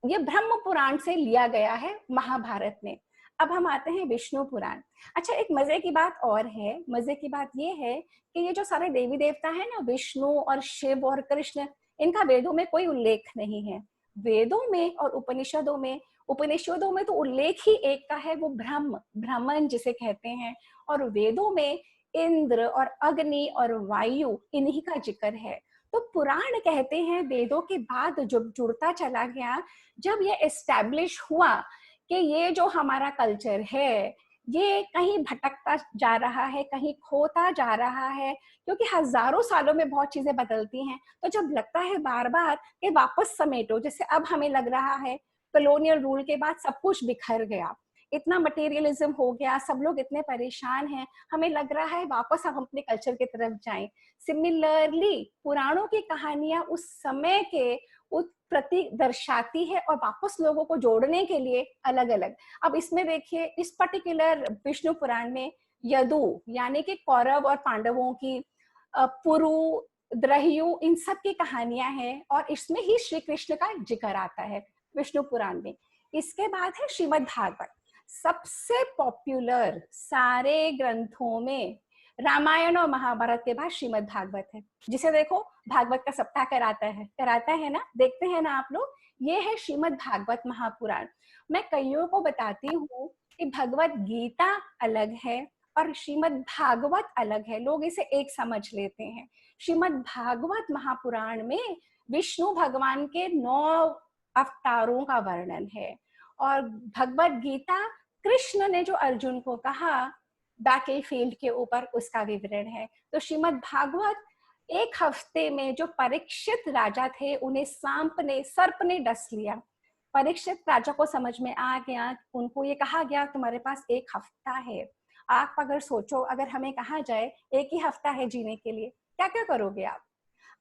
ये ब्रह्म पुराण से लिया गया है महाभारत में। अब हम आते हैं विष्णु पुराण। अच्छा, एक मजे की बात और है। मजे की बात ये है कि ये जो सारे देवी देवता है ना, विष्णु और शिव और कृष्ण, इनका वेदों में कोई उल्लेख नहीं है। वेदों में और उपनिषदों में तो उल्लेख ही एक का है, वो ब्रह्मन जिसे कहते हैं। और वेदों में इंद्र और अग्नि और वायु, इन्हीं का जिक्र है। तो पुराण कहते हैं वेदों के बाद जब जुड़ता चला गया, जब ये एस्टैब्लिश हुआ कि ये जो हमारा कल्चर है ये कहीं भटकता जा रहा है, कहीं खोता जा रहा है, क्योंकि हजारों सालों में बहुत चीजें बदलती हैं। तो जब लगता है बार बार कि वापस समेटो, जैसे अब हमें लग रहा है कॉलोनियल रूल के बाद सब कुछ बिखर गया, इतना मटेरियलिज्म हो गया, सब लोग इतने परेशान हैं, हमें लग रहा है वापस हम अपने कल्चर की तरफ जाएं। सिमिलरली पुराणों की कहानियां उस समय के उस प्रतीक दर्शाती है और वापस लोगों को जोड़ने के लिए अलग अलग। अब इसमें देखिए, इस पर्टिकुलर विष्णु पुराण में यदु यानी कि कौरव और पांडवों की, पुरु, द्रह्यु, इन सब की कहानियां हैं और इसमें ही श्री कृष्ण का जिक्र आता है विष्णु पुराण में। इसके बाद है श्रीमद् भागवत, सबसे पॉपुलर सारे ग्रंथों में रामायण और महाभारत के बाद श्रीमद् भागवत है, जिसे देखो भागवत का सप्ताह कराता है ना, देखते हैं ना आप लोग। ये है श्रीमद् भागवत महापुराण। मैं कईयों को बताती हूँ कि भगवत गीता अलग है और श्रीमद् भागवत अलग है, लोग इसे एक समझ लेते हैं। श्रीमद् भागवत महापुराण में विष्णु भगवान के 9 अवतारों का वर्णन है और भगवत गीता कृष्ण ने जो अर्जुन को कहा बैटल फील्ड के ऊपर, उसका विवरण है। तो श्रीमद् भागवत एक हफ्ते में जो परीक्षित राजा थे उन्हें सर्प ने डस लिया। परीक्षित राजा को समझ में आ गया, उनको ये कहा गया तुम्हारे पास 1 हफ्ता है। आप अगर सोचो, अगर हमें कहा जाए 1 ही हफ्ता है जीने के लिए, क्या क्या करोगे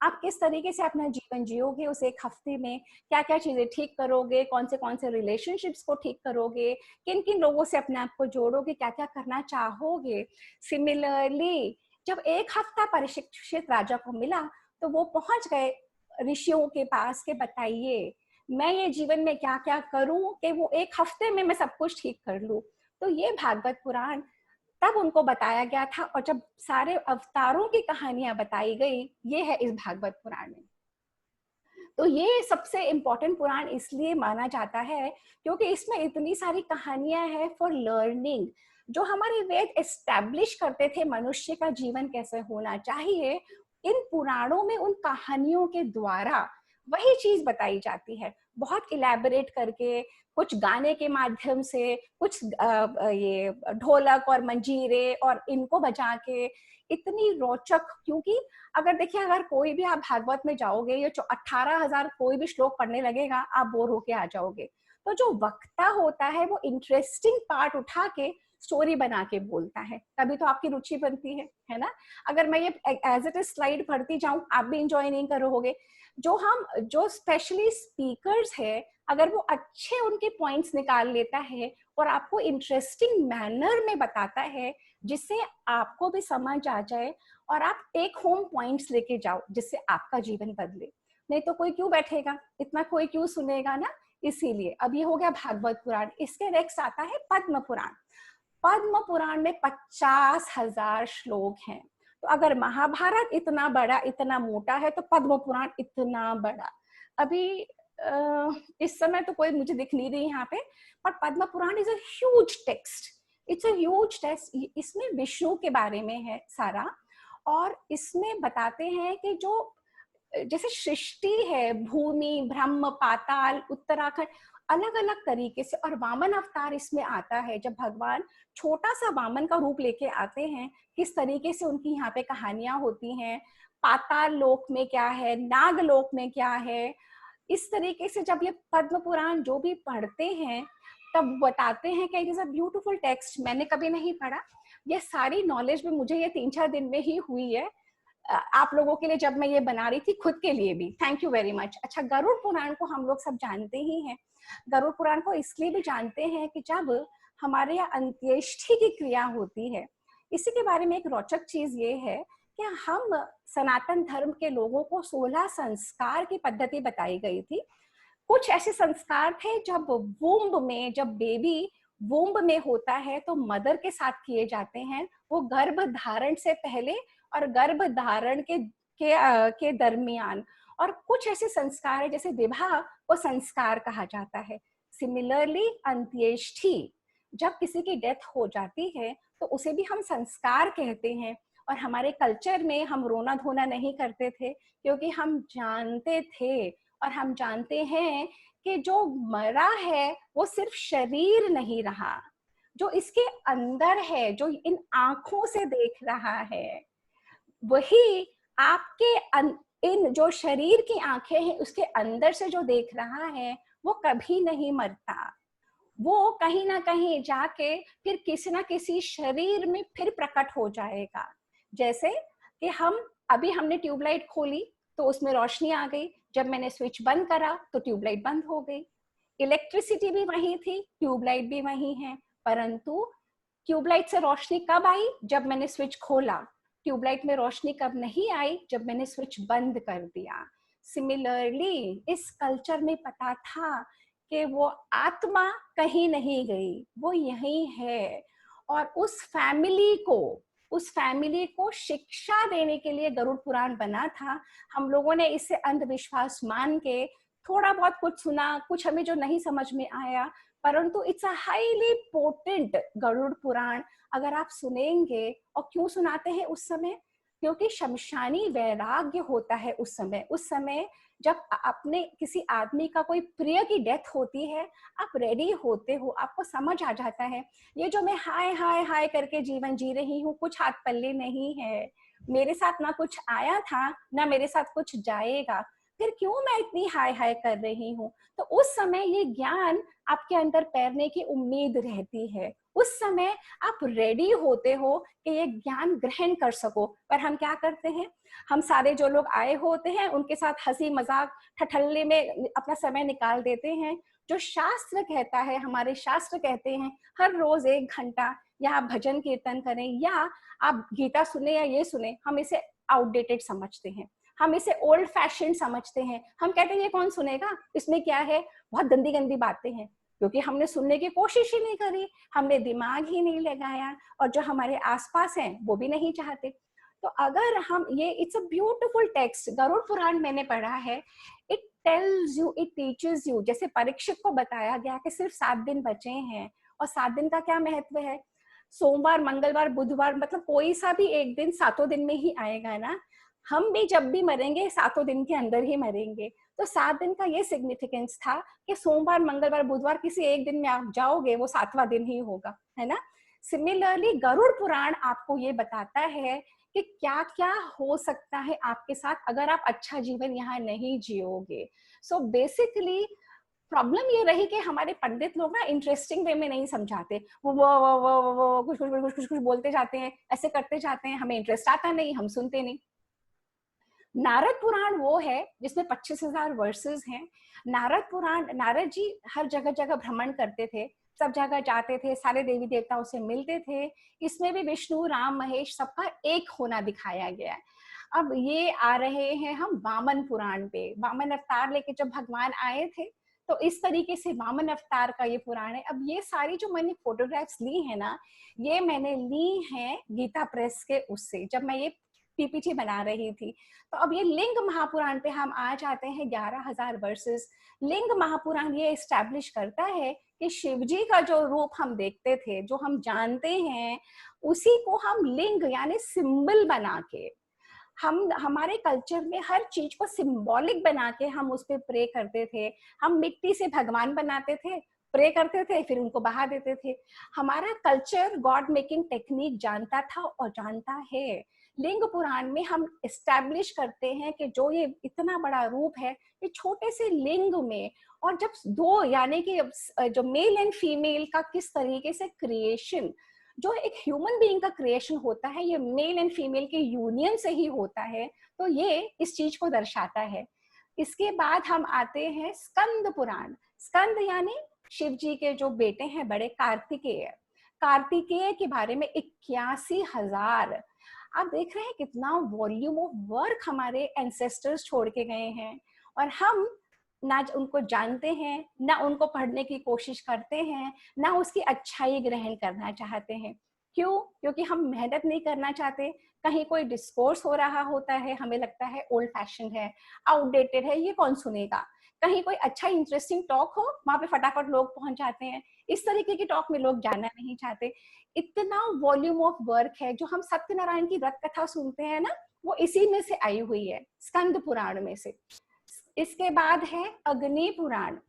आप किस तरीके से अपना जीवन जियोगे उस 1 हफ्ते में? क्या क्या चीजें ठीक करोगे, कौन से रिलेशनशिप्स को ठीक करोगे, किन किन लोगों से अपने आप को जोड़ोगे, क्या क्या करना चाहोगे? सिमिलरली जब 1 हफ्ता परीक्षित राजा को मिला तो वो पहुंच गए ऋषियों के पास के बताइए मैं ये जीवन में क्या क्या करूं कि वो 1 हफ्ते में मैं सब कुछ ठीक कर लूं। तो ये भागवत पुराण तब उनको बताया गया था और जब सारे अवतारों की कहानियां बताई गई, ये है इस भागवत पुराण में। तो ये सबसे इम्पोर्टेंट पुराण इसलिए माना जाता है क्योंकि इसमें इतनी सारी कहानियां हैं फॉर लर्निंग। जो हमारे वेद एस्टैब्लिश करते थे मनुष्य का जीवन कैसे होना चाहिए, इन पुराणों में उन कहानियों के द्वारा वही चीज बताई जाती है, बहुत इलेबोरेट करके, कुछ गाने के माध्यम से, कुछ ये ढोलक और मंजीरे और इनको बजा के, इतनी रोचक। क्योंकि अगर देखिए, अगर कोई भी आप भागवत में जाओगे, ये 18,000 कोई भी श्लोक पढ़ने लगेगा, आप बोर होके आ जाओगे। तो जो वक्ता होता है वो इंटरेस्टिंग पार्ट उठा के स्टोरी बना के बोलता है, तभी तो आपकी रुचि बनती है ना। अगर मैं ये एज इट इज स्लाइड पढ़ती जाऊं, आप भी इंजॉय नहीं करोगे। जो स्पेशली स्पीकर्स है, अगर वो अच्छे उनके पॉइंट्स निकाल लेता है और आपको इंटरेस्टिंग मैनर में बताता है जिससे आपको भी समझ आ जाए और आप टेक होम पॉइंट्स लेके जाओ जिससे आपका जीवन बदले। नहीं तो कोई क्यों बैठेगा, इतना कोई क्यों सुनेगा ना। इसीलिए अब ये हो गया भागवत पुराण। इसके नेक्स्ट आता है पद्म पुराण। पद्म पुराण में 50,000 श्लोक हैं। तो अगर महाभारत इतना बड़ा, इतना मोटा है, तो पद्म पुराण इतना बड़ा। अभी इस समय तो कोई मुझे दिख नहीं रही यहाँ पे, पर Padma Purana is a huge text. It's a huge text. इसमें विष्णु के बारे में है सारा, और इसमें बताते हैं कि जो जैसे सृष्टि है, भूमि, ब्रह्म, पाताल, उत्तराखंड, अलग अलग तरीके से। और वामन अवतार इसमें आता है, जब भगवान छोटा सा वामन का रूप लेके आते हैं, किस तरीके से उनकी यहाँ पे कहानियां होती हैं। पाताल लोक में क्या है, नाग लोक में क्या है, इस तरीके से जब ये पद्म पुराण जो भी पढ़ते हैं तब बताते हैं कि it is a beautiful text. मैंने कभी नहीं पढ़ा, ये सारी नॉलेज भी मुझे ये 3-4 दिन में ही हुई है आप लोगों के लिए, जब मैं ये बना रही थी, खुद के लिए भी। Thank you very much. अच्छा, गरुड़ पुराण को हम लोग सब जानते ही हैं। गरुड़ पुराण को इसलिए भी जानते हैं कि जब हमारे यहाँ अंत्येष्टि की क्रिया होती है, इसी के बारे में एक रोचक चीज ये है कि हम सनातन धर्म के लोगों को 16 संस्कार की पद्धति बताई गई थी। कुछ ऐसे संस्कार थे जब वुम्ब में, जब बेबी वुम्ब में होता है तो मदर के साथ किए जाते हैं, वो गर्भ धारण से पहले और गर्भ धारण के दरमियान। और कुछ ऐसे संस्कार है जैसे विवाह को संस्कार कहा जाता है। सिमिलरली अंत्येष्टि, जब किसी की डेथ हो जाती है तो उसे भी हम संस्कार कहते हैं। और हमारे कल्चर में हम रोना धोना नहीं करते थे, क्योंकि हम जानते थे और हम जानते हैं कि जो मरा है वो सिर्फ शरीर नहीं रहा, जो इसके अंदर है, जो इन आंखों से देख रहा है, वही आपके इन जो शरीर की आंखें हैं उसके अंदर से जो देख रहा है वो कभी नहीं मरता। वो कहीं ना कहीं जाके फिर किसी ना किसी शरीर में फिर प्रकट हो जाएगा। जैसे कि अभी हमने ट्यूबलाइट खोली तो उसमें रोशनी आ गई, जब मैंने स्विच बंद करा तो ट्यूबलाइट बंद हो गई। इलेक्ट्रिसिटी भी वही थी, ट्यूबलाइट भी वही है, परंतु ट्यूबलाइट से रोशनी कब आई? जब मैंने स्विच खोला। ट्यूबलाइट में रोशनी कब नहीं आई? जब मैंने स्विच बंद कर दिया। सिमिलरली इस कल्चर में पता था कि वो आत्मा कहीं नहीं गई, वो यही है। और उस फैमिली को शिक्षा देने के लिए गरुड़ पुराण बना था। हम लोगों ने इसे अंधविश्वास मान के थोड़ा बहुत कुछ सुना, कुछ हमें जो नहीं समझ में आया, परंतु it's a highly potent Garuda Purana. अगर आप सुनेंगे, और क्यों सुनाते हैं उस समय? क्योंकि शमशानी वैराग्य होता है उस समय जब अपने किसी आदमी का कोई प्रिय की डेथ होती है, आप रेडी होते हो, आपको समझ आ जाता है ये जो मैं हाय हाय हाय करके जीवन जी रही हूँ, कुछ हाथ पल्ले नहीं है, मेरे साथ ना कुछ आया था ना मेरे साथ कुछ जाएगा, फिर क्यों मैं इतनी हाय हाय कर रही हूँ। तो उस समय ये ज्ञान आपके अंदर तैरने की उम्मीद रहती है, उस समय आप रेडी होते हो कि ये ज्ञान ग्रहण कर सको। पर हम क्या करते हैं, हम सारे जो लोग आए होते हैं उनके साथ हंसी मजाक ठठल्ले में अपना समय निकाल देते हैं। जो शास्त्र कहता है, हमारे शास्त्र कहते हैं हर रोज 1 घंटा या आप भजन कीर्तन करें या आप गीता सुने या ये सुने, हम इसे आउटडेटेड समझते हैं, हम इसे ओल्ड फैशन समझते हैं। हम कहते हैं ये कौन सुनेगा, इसमें क्या है, बहुत गंदी गंदी बातें हैं, क्योंकि हमने सुनने की कोशिश ही नहीं करी, हमने दिमाग ही नहीं लगाया, और जो हमारे आसपास हैं वो भी नहीं चाहते। तो अगर हम ये, it's a beautiful text, Garuda Purana मैंने पढ़ा है, it tells you, it teaches you. जैसे परीक्षित को बताया गया कि सिर्फ 7 दिन बचे हैं, और 7 दिन का क्या महत्व है, सोमवार मंगलवार बुधवार, मतलब कोई सा भी एक दिन 7 दिन में ही आएगा ना, हम भी जब भी मरेंगे 7 दिन के अंदर ही मरेंगे। तो 7 दिन का ये सिग्निफिकेंस था कि सोमवार मंगलवार बुधवार किसी एक दिन में आप जाओगे, वो 7वां दिन ही होगा, है ना। सिमिलरली गरुड़ पुराण आपको ये बताता है कि क्या क्या हो सकता है आपके साथ अगर आप अच्छा जीवन यहाँ नहीं जियोगे। सो बेसिकली प्रॉब्लम ये रही कि हमारे पंडित लोग ना इंटरेस्टिंग वे में नहीं समझाते, वो कुछ बोलते जाते हैं, ऐसे करते जाते हैं, हमें इंटरेस्ट आता नहीं, हम सुनते नहीं। नारद पुराण वो है जिसमें 25,000 वर्सेस हैं। नारद पुराण, नारद जी हर जगह जगह भ्रमण करते थे, सब जगह जाते थे, सारे देवी देवताओं से मिलते थे। इसमें भी विष्णु राम महेश सबका एक होना दिखाया गया है। अब ये आ रहे हैं हम वामन पुराण पे। वामन अवतार लेके जब भगवान आए थे, तो इस तरीके से वामन अवतार का ये पुराण है। अब ये सारी जो मैंने फोटोग्राफ्स ली है ना, ये मैंने ली है गीता प्रेस के उससे, जब मैं ये पीपीटी बना रही थी। तो अब ये लिंग महापुराण पे हम आ जाते हैं, 11,000 वर्सेस। लिंग महापुराण ये एस्टैब्लिश करता है कि शिव जी का जो रूप हम देखते थे, जो हम जानते हैं, उसी को हम लिंग यानी सिंबल बना के, हम हमारे कल्चर में हर चीज को सिंबॉलिक बना के हम उस पे प्रे करते थे। हम मिट्टी से भगवान बनाते थे, प्रे करते थे, फिर उनको बहा देते थे। हमारा कल्चर गॉड मेकिंग टेक्निक जानता था और जानता है। लिंग पुराण में हम एस्टैब्लिश करते हैं कि जो ये इतना बड़ा रूप है, ये छोटे से लिंग में, और जब दो यानी कि जो मेल एंड फीमेल का किस तरीके से क्रिएशन, जो एक ह्यूमन बीइंग का क्रिएशन होता है, ये मेल एंड फीमेल के यूनियन से ही होता है, तो ये इस चीज को दर्शाता है। इसके बाद हम आते हैं स्कंद पुराण। स्कंद यानी शिव जी के जो बेटे हैं बड़े, कार्तिकेय। कार्तिकेय के बारे में 81,000, आप देख रहे हैं कितना वॉल्यूम ऑफ वर्क हमारे एंसेस्टर्स छोड़ के गए हैं, और हम ना उनको जानते हैं, ना उनको पढ़ने की कोशिश करते हैं, ना उसकी अच्छाई ग्रहण करना चाहते हैं। क्यों? क्योंकि हम मेहनत नहीं करना चाहते। कहीं कोई डिस्कोर्स हो रहा होता है, हमें लगता है ओल्ड फैशन है, आउटडेटेड है, ये कौन सुनेगा। कहीं कोई अच्छा इंटरेस्टिंग टॉक हो, वहां पे फटाफट लोग पहुंच जाते हैं। इस तरीके की टॉक में लोग जाना नहीं चाहते। इतना वॉल्यूम ऑफ वर्क है। जो हम सत्यनारायण की व्रत कथा सुनते हैं ना, वो इसी में से आई हुई है, स्कंद पुराण में से। इसके बाद है अग्नि पुराण।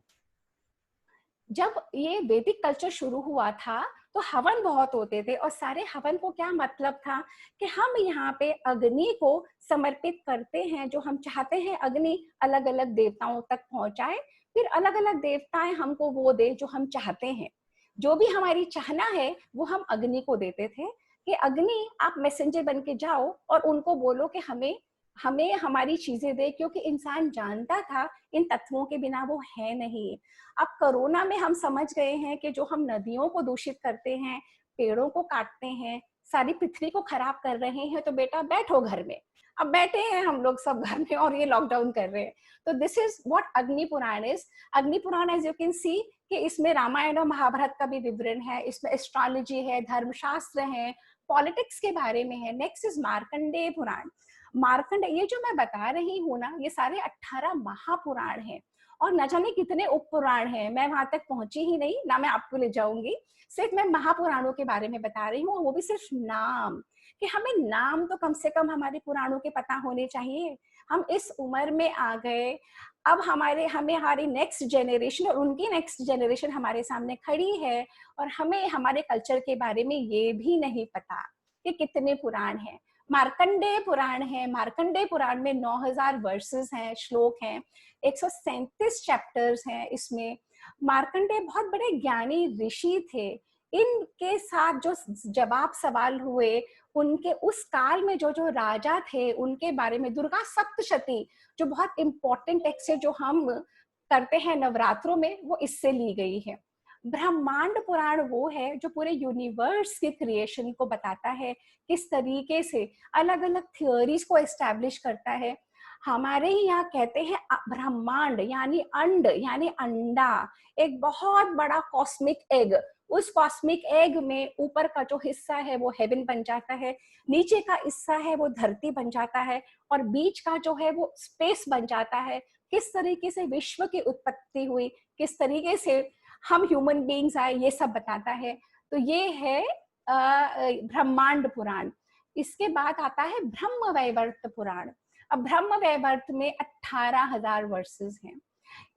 जब ये वैदिक कल्चर शुरू हुआ था तो हवन बहुत होते थे, और सारे हवन को क्या मतलब था कि हम यहाँ पे अग्नि को समर्पित करते हैं। जो हम चाहते हैं अग्नि अलग अलग देवताओं तक पहुंचाए, फिर अलग अलग देवताएं हमको वो दे जो हम चाहते हैं, जो भी हमारी चाहना है वो हम अग्नि को देते थे कि अग्नि आप मैसेंजर बन के जाओ और उनको बोलो कि हमें हमें हमारी चीजें दे, क्योंकि इंसान जानता था इन तत्वों के बिना वो है नहीं। अब कोरोना में हम समझ गए हैं कि जो हम नदियों को दूषित करते हैं, पेड़ों को काटते हैं, सारी पृथ्वी को खराब कर रहे हैं, तो बेटा बैठो घर में। अब बैठे हैं हम लोग सब घर में और ये लॉकडाउन कर रहे हैं। तो दिस इज व्हाट अग्नि पुराण इज। अग्नि पुराण एज यू कैन सी कि इसमें रामायण और महाभारत का भी विवरण है, इसमें एस्ट्रोलॉजी है, धर्मशास्त्र है, पॉलिटिक्स के बारे में है। नेक्स्ट इज मार्कंडेय पुराण। मार्कंडेय, ये जो मैं बता रही हूँ ना, ये सारे 18 महापुराण हैं और न जाने कितने उप पुराण हैं। मैं वहां तक पहुंची ही नहीं ना, मैं आपको ले जाऊंगी। सिर्फ मैं महापुराणों के बारे में बता रही हूँ, वो भी सिर्फ नाम, कि हमें नाम तो कम से कम हमारे पुराणों के पता होने चाहिए। हम इस उम्र में आ गए, अब हमें हमारी नेक्स्ट जनरेशन और उनकी नेक्स्ट जनरेशन हमारे सामने खड़ी है और हमें हमारे कल्चर के बारे में ये भी नहीं पता कि कितने पुराण हैं। मार्कंडेय पुराण है, मार्कंडेय पुराण में 9000 वर्सेस हैं, श्लोक हैं, 137 चैप्टर्स हैं इसमें। मार्कंडेय बहुत बड़े ज्ञानी ऋषि थे। इनके साथ जो जवाब सवाल हुए, उनके उस काल में जो जो राजा थे उनके बारे में, दुर्गा सप्तशती जो बहुत इंपॉर्टेंट टेक्स्ट है जो हम करते हैं नवरात्रों में, वो इससे ली गई है। ब्रह्मांड पुराण वो है जो पूरे यूनिवर्स के क्रिएशन को बताता है, किस तरीके से अलग अलग थियोरीज को एस्टैब्लिश करता है। हमारे ही यहाँ कहते हैं ब्रह्मांड यानी अंड यानी अंडा, एक बहुत बड़ा कॉस्मिक एग। उस कॉस्मिक एग में ऊपर का जो हिस्सा है वो हेवन बन जाता है, नीचे का हिस्सा है वो धरती बन जाता है, और बीच का जो है वो स्पेस बन जाता है। किस तरीके से विश्व की उत्पत्ति हुई, किस तरीके से हम ह्यूमन बीइंग्स आए, ये सब बताता है। तो ये है ब्रह्मांड पुराण। इसके बाद आता है ब्रह्म वैवर्त पुराण। अब ब्रह्म वैवर्त में 18,000 वर्सेस हैं।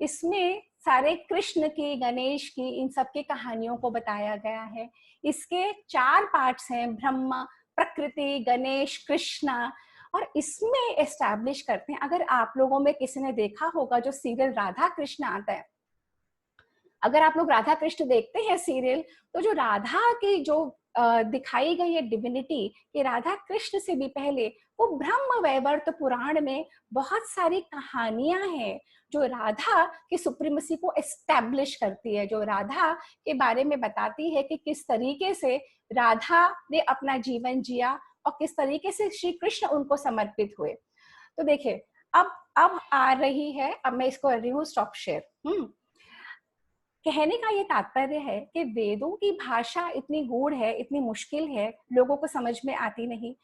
इसमें सारे कृष्ण की, गणेश की, इन सब की कहानियों को बताया गया है। इसके 4 पार्ट्स हैं, ब्रह्मा, प्रकृति, गणेश, कृष्णा। और इसमें एस्टैब्लिश करते हैं, अगर आप लोगों में किसी ने देखा होगा जो सीरियल राधा कृष्ण आता है, अगर आप लोग राधा कृष्ण देखते हैं सीरियल, तो जो राधा की जो दिखाई गई है डिविनिटी कि राधा कृष्ण से भी पहले, वो ब्रह्म वैवर्त पुराण में बहुत सारी कहानियां हैं जो राधा की सुप्रीमेसी को एस्टैब्लिश करती है, जो राधा के बारे में बताती है कि किस तरीके से राधा ने अपना जीवन जिया और किस तरीके से श्री कृष्ण उनको समर्पित हुए। तो देखिए, अब आ रही है, अब मैं इसको कर रही हूँ स्टॉप शेयर। कहने का ये तात्पर्य है कि वेदों की भाषा इतनी गूढ़ है, इतनी मुश्किल है, लोगों को समझ में आती नहीं।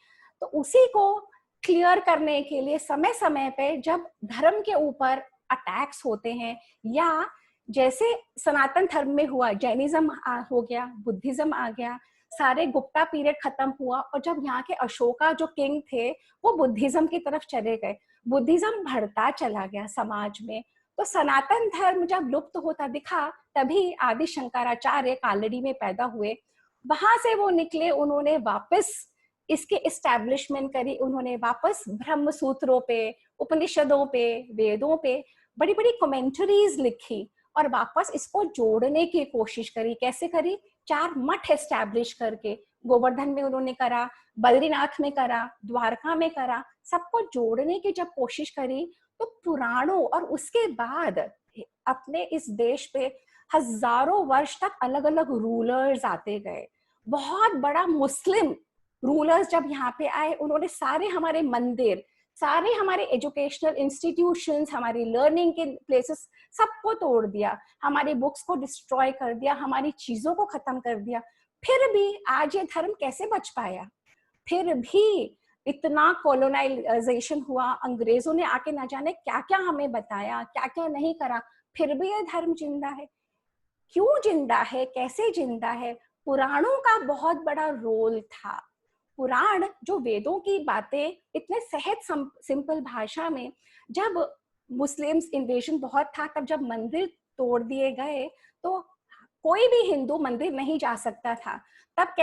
तो उसी को क्लियर करने के लिए समय समय पे जब धर्म के ऊपर अटैक्स होते हैं, या जैसे सनातन धर्म में हुआ, जैनिज्म हो गया, बुद्धिज्म आ गया, सारे गुप्ता पीरियड खत्म हुआ, और जब यहाँ के अशोका जो किंग थे वो बुद्धिज्म की तरफ चले गए, बुद्धिज्म बढ़ता चला गया समाज में। तो सनातन धर्म जब लुप्त होता दिखा, तभी आदि शंकराचार्य कालड़ी में पैदा हुए। वहां से वो निकले, उन्होंने वापस इसके एस्टैब्लिशमेंट करी, उन्होंने वापस ब्रह्म सूत्रों पे, उपनिषदों पे, वेदों पे बड़ी बड़ी कमेंटरीज लिखी और वापस इसको जोड़ने की कोशिश करी। कैसे करी? 4 मठ एस्टैब्लिश करके, गोवर्धन में उन्होंने करा, बद्रीनाथ में करा, द्वारका में करा, सबको जोड़ने की जब कोशिश करी, तो पुराणों और उसके बाद अपने इस देश पे हजारों वर्ष तक अलग अलग रूलर्स आते गए। बहुत बड़ा मुस्लिम रूलर्स जब यहाँ पे आए, उन्होंने सारे हमारे मंदिर, सारे हमारे एजुकेशनल इंस्टीट्यूशंस, हमारी लर्निंग के प्लेसेस, सबको तोड़ दिया, हमारी बुक्स को डिस्ट्रॉय कर दिया, हमारी चीजों को खत्म कर दिया। फिर भी आज ये धर्म कैसे बच पाया? फिर भी इतना कॉलोनाइजेशन हुआ, अंग्रेजों ने आके न जाने क्या क्या हमें बताया, क्या क्या नहीं करा, फिर भी ये धर्म जिंदा है। क्यों जिंदा है, कैसे जिंदा है? पुराणों का बहुत बड़ा रोल था। पुराण जो वेदों की बातें इतने सहज सिंपल भाषा में, जब मुस्लिम्स इन्वेजन बहुत था, तब जब मंदिर तोड़ दिए गए तो कोई भी हिंदू मंदिर नहीं जा सकता था। तब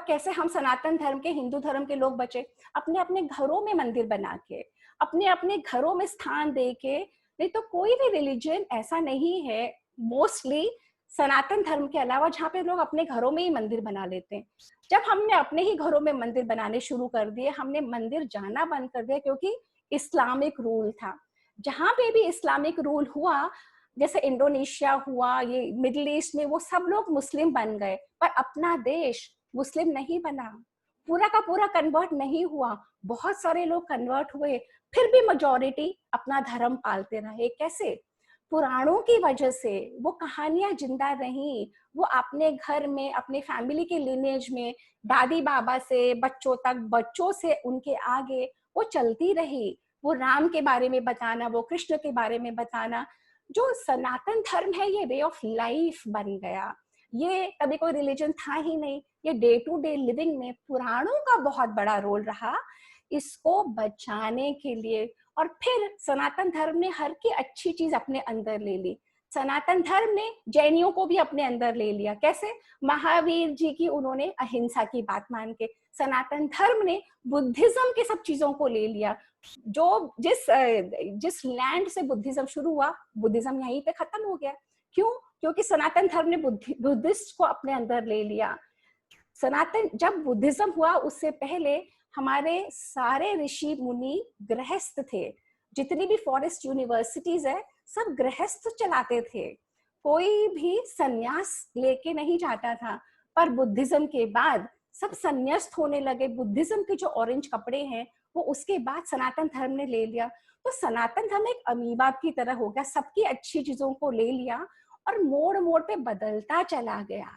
कैसे हम सनातन धर्म के, हिंदू धर्म के लोग बचे? अपने अपने घरों में मंदिर बना के, अपने अपने घरों में स्थान दे के नहीं तो कोई भी रिलीजन ऐसा नहीं है, मोस्टली सनातन धर्म के अलावा, जहाँ पे लोग अपने घरों में ही मंदिर बना लेते हैं। जब हमने अपने ही घरों में मंदिर बनाने शुरू कर दिए, हमने मंदिर जाना बंद कर दिया, क्योंकि इस्लामिक रूल था। जहाँ पे भी इस्लामिक रूल हुआ, जैसे इंडोनेशिया हुआ, ये मिडिल ईस्ट में, वो सब लोग मुस्लिम बन गए, पर अपना देश मुस्लिम नहीं बना, पूरा का पूरा कन्वर्ट नहीं हुआ। बहुत सारे लोग कन्वर्ट हुए, फिर भी मेजॉरिटी अपना धर्म पालते रहे। कैसे? पुराणों की वजह से वो कहानियां जिंदा रहीं, वो अपने घर में, अपने फैमिली के लिनेज में, दादी बाबा से बच्चों तक, बच्चों से उनके आगे वो चलती रही। वो राम के बारे में बताना, वो कृष्ण के बारे में बताना। जो सनातन धर्म है, ये वे ऑफ लाइफ बन गया। ये कभी कोई रिलीजन था ही नहीं, ये डे टू डे लिविंग में पुराणों का बहुत बड़ा रोल रहा इसको बचाने के लिए। और फिर सनातन धर्म ने हर की अच्छी चीज अपने अंदर ले ली। सनातन धर्म ने जैनियों को भी अपने अंदर ले लिया। कैसे? महावीर जी की उन्होंने अहिंसा की बात मान के। सनातन धर्म ने बुद्धिज्म के सब चीजों को ले लिया। जो जिस लैंड से बुद्धिज्म शुरू हुआ, बुद्धिज्म यहीं पे खत्म हो गया। क्यों? क्योंकि सनातन धर्म ने बुद्धिस्ट को अपने अंदर ले लिया। सनातन, जब बुद्धिज्म हुआ उससे पहले हमारे सारे ऋषि मुनि गृहस्थ थे। जितनी भी फॉरेस्ट यूनिवर्सिटीज है, सब गृहस्थ चलाते थे, कोई भी संन्यास लेके नहीं जाता था। पर बुद्धिज्म के बाद सब संन्यास्त होने लगे। बुद्धिज्म के जो ऑरेंज कपड़े हैं वो उसके बाद सनातन धर्म ने ले लिया। तो सनातन धर्म एक अमीबा की तरह हो गया, सबकी अच्छी चीजों को ले लिया और मोड़ मोड़ पे बदलता चला गया,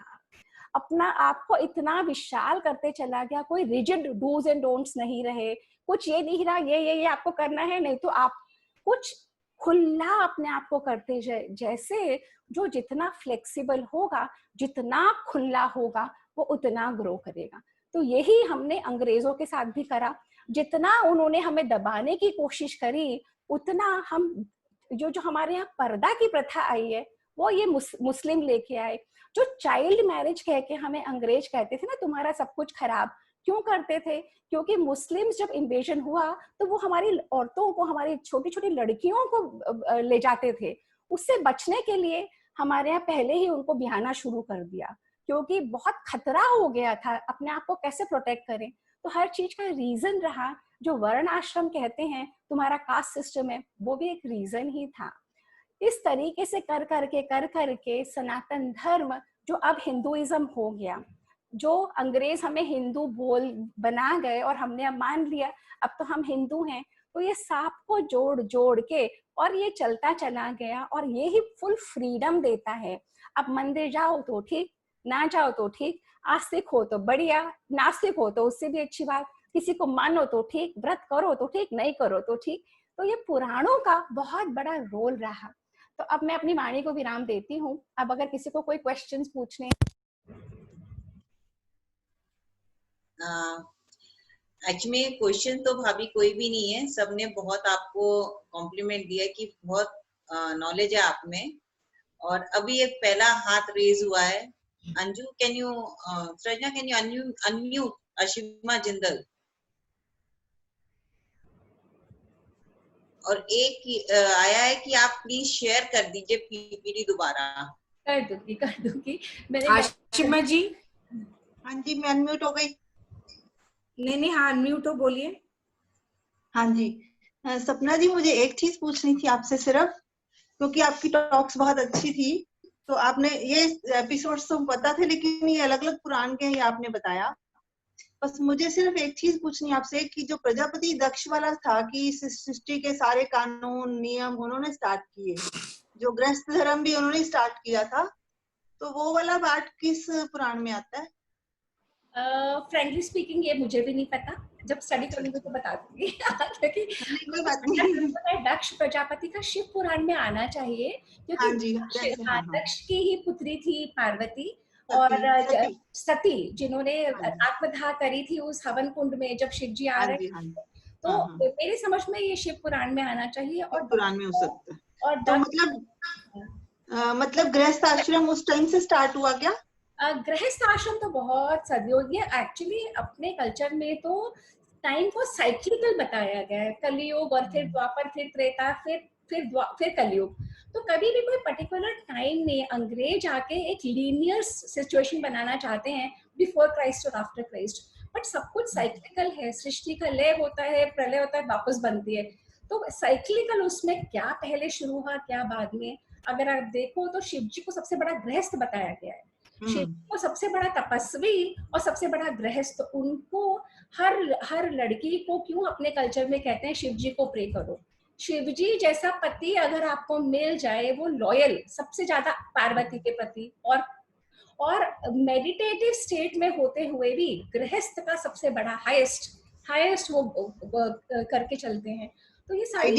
अपना आप को इतना विशाल करते चला गया। कोई रिजिड डूज एंड डोंट्स नहीं रहे, कुछ ये नहीं रहा ये आपको करना है, नहीं तो आप कुछ खुला अपने आप को करते जैसे जो जितना फ्लेक्सिबल होगा, जितना खुला होगा, वो उतना ग्रो करेगा। तो यही हमने अंग्रेजों के साथ भी करा। जितना उन्होंने हमें दबाने की कोशिश करी, उतना हम जो हमारे यहाँ पर्दा की प्रथा आई है, वो ये मुस्लिम लेके आए। जो चाइल्ड मैरिज कह के हमें अंग्रेज कहते थे ना, तुम्हारा सब कुछ खराब, क्यों करते थे? क्योंकि मुस्लिम्स जब इन्वेजन हुआ तो वो हमारी औरतों को, हमारी छोटी छोटी लड़कियों को ले जाते थे। उससे बचने के लिए हमारे यहाँ पहले ही उनको ब्याहना शुरू कर दिया, क्योंकि बहुत खतरा हो गया था, अपने आप को कैसे प्रोटेक्ट करें। तो हर चीज का रीजन रहा। जो वर्ण आश्रम कहते हैं, तुम्हारा कास्ट सिस्टम है, वो भी एक रीजन ही था। इस तरीके से कर करके सनातन धर्म, जो अब हिंदुइज्म हो गया, जो अंग्रेज हमें हिंदू बोल बना गए और हमने अब मान लिया अब तो हम हिंदू हैं, तो ये सांप को जोड़ जोड़ के और ये चलता चला गया। और ये ही फुल फ्रीडम देता है। अब मंदिर जाओ तो ठीक, ना जाओ तो ठीक, आस्तिक हो तो बढ़िया, नास्तिक हो तो उससे भी अच्छी बात, किसी को मानो तो ठीक, व्रत करो तो ठीक, नहीं करो तो ठीक। तो ये पुराणों का बहुत बड़ा रोल रहा। तो अब मैं अपनी वाणी को विराम देती हूँ। अब अगर किसी को कोई क्वेश्चंस पूछने। एक्चुअली क्वेश्चन तो भाभी कोई भी नहीं है, सबने बहुत आपको कॉम्प्लीमेंट दिया कि बहुत नॉलेज है आप में। और अभी एक पहला हाथ रेज हुआ है। Anju can you, Srijana can you unmute Ashima Jindal. और एक आया है कि आप प्लीज शेयर कर दीजिए पीपीटी दोबारा। कर दूंगी मैंने। आशिमा जी। हाँ जी, मैं अनम्यूट हो गई। नहीं, हाँ अनम्यूट हो, बोलिए। हाँ जी, सपना जी, मुझे एक चीज पूछनी थी आपसे सिर्फ, क्योंकि आपकी टॉक्स बहुत अच्छी थी। तो आपने ये एपिसोड्स तो पता थे, लेकिन ये अलग अलग पुराण के ये आपने बताया। बस मुझे सिर्फ एक चीज पूछनी आपसे कि जो प्रजापति दक्ष वाला था कि इस सृष्टि के सारे कानून नियम उन्होंने स्टार्ट किए, जो गृहस्थ धर्म भी उन्होंने स्टार्ट किया था, तो वो वाला पार्ट किस पुराण में आता है? फ्रेंकली स्पीकिंग ये मुझे भी नहीं पता, जब स्टडी करूंगी तो बता दूंगी। क्योंकि कोई बात नहीं। दक्ष प्रजापति का शिव पुराण में आना चाहिए, क्योंकि हाँ जी, दक्ष की ही पुत्री थी पार्वती और सती, जिन्होंने आत्मदाह करी थी उस हवन कुंड में जब शिव जी आ रहे थे। तो मेरी समझ में ये शिव पुराण में आना चाहिए। और पुराण में हो सकता है। और तो मतलब गृहस्थ आश्रम उस टाइम से स्टार्ट हुआ क्या? गृहस्थ आश्रम तो बहुत सदियों, ये एक्चुअली अपने कल्चर में तो टाइम को साइक्लिकल बताया गया है। कलियुग और फिर द्वापर, फिर त्रेता, फिर फिर कलयुग। तो कभी भी कोई पर्टिकुलर टाइम में अंग्रेज आके एक लीनियर सिचुएशन बनाना चाहते हैं, बिफोर क्राइस्ट और आफ्टर क्राइस्ट, बट सब कुछ साइक्लिकल है। सृष्टि का लय होता है, प्रलय होता है, वापस बनती है। तो साइक्लिकल उसमें क्या पहले शुरू हुआ क्या बाद में, अगर आप देखो तो शिव जी को सबसे बड़ा गृहस्थ बताया गया है, शिव जी को सबसे बड़ा तपस्वी और सबसे बड़ा गृहस्थ। उनको हर लड़की को क्यों अपने कल्चर में कहते हैं शिव जी को प्रे करो। शिव जी जैसा पति अगर आपको मिल जाए, वो लॉयल सबसे ज्यादा पार्वती के प्रति, और मेडिटेटिव स्टेट में होते हुए भी गृहस्थ का सबसे बड़ा हाईएस्ट वो करके चलते हैं। तो ये सारी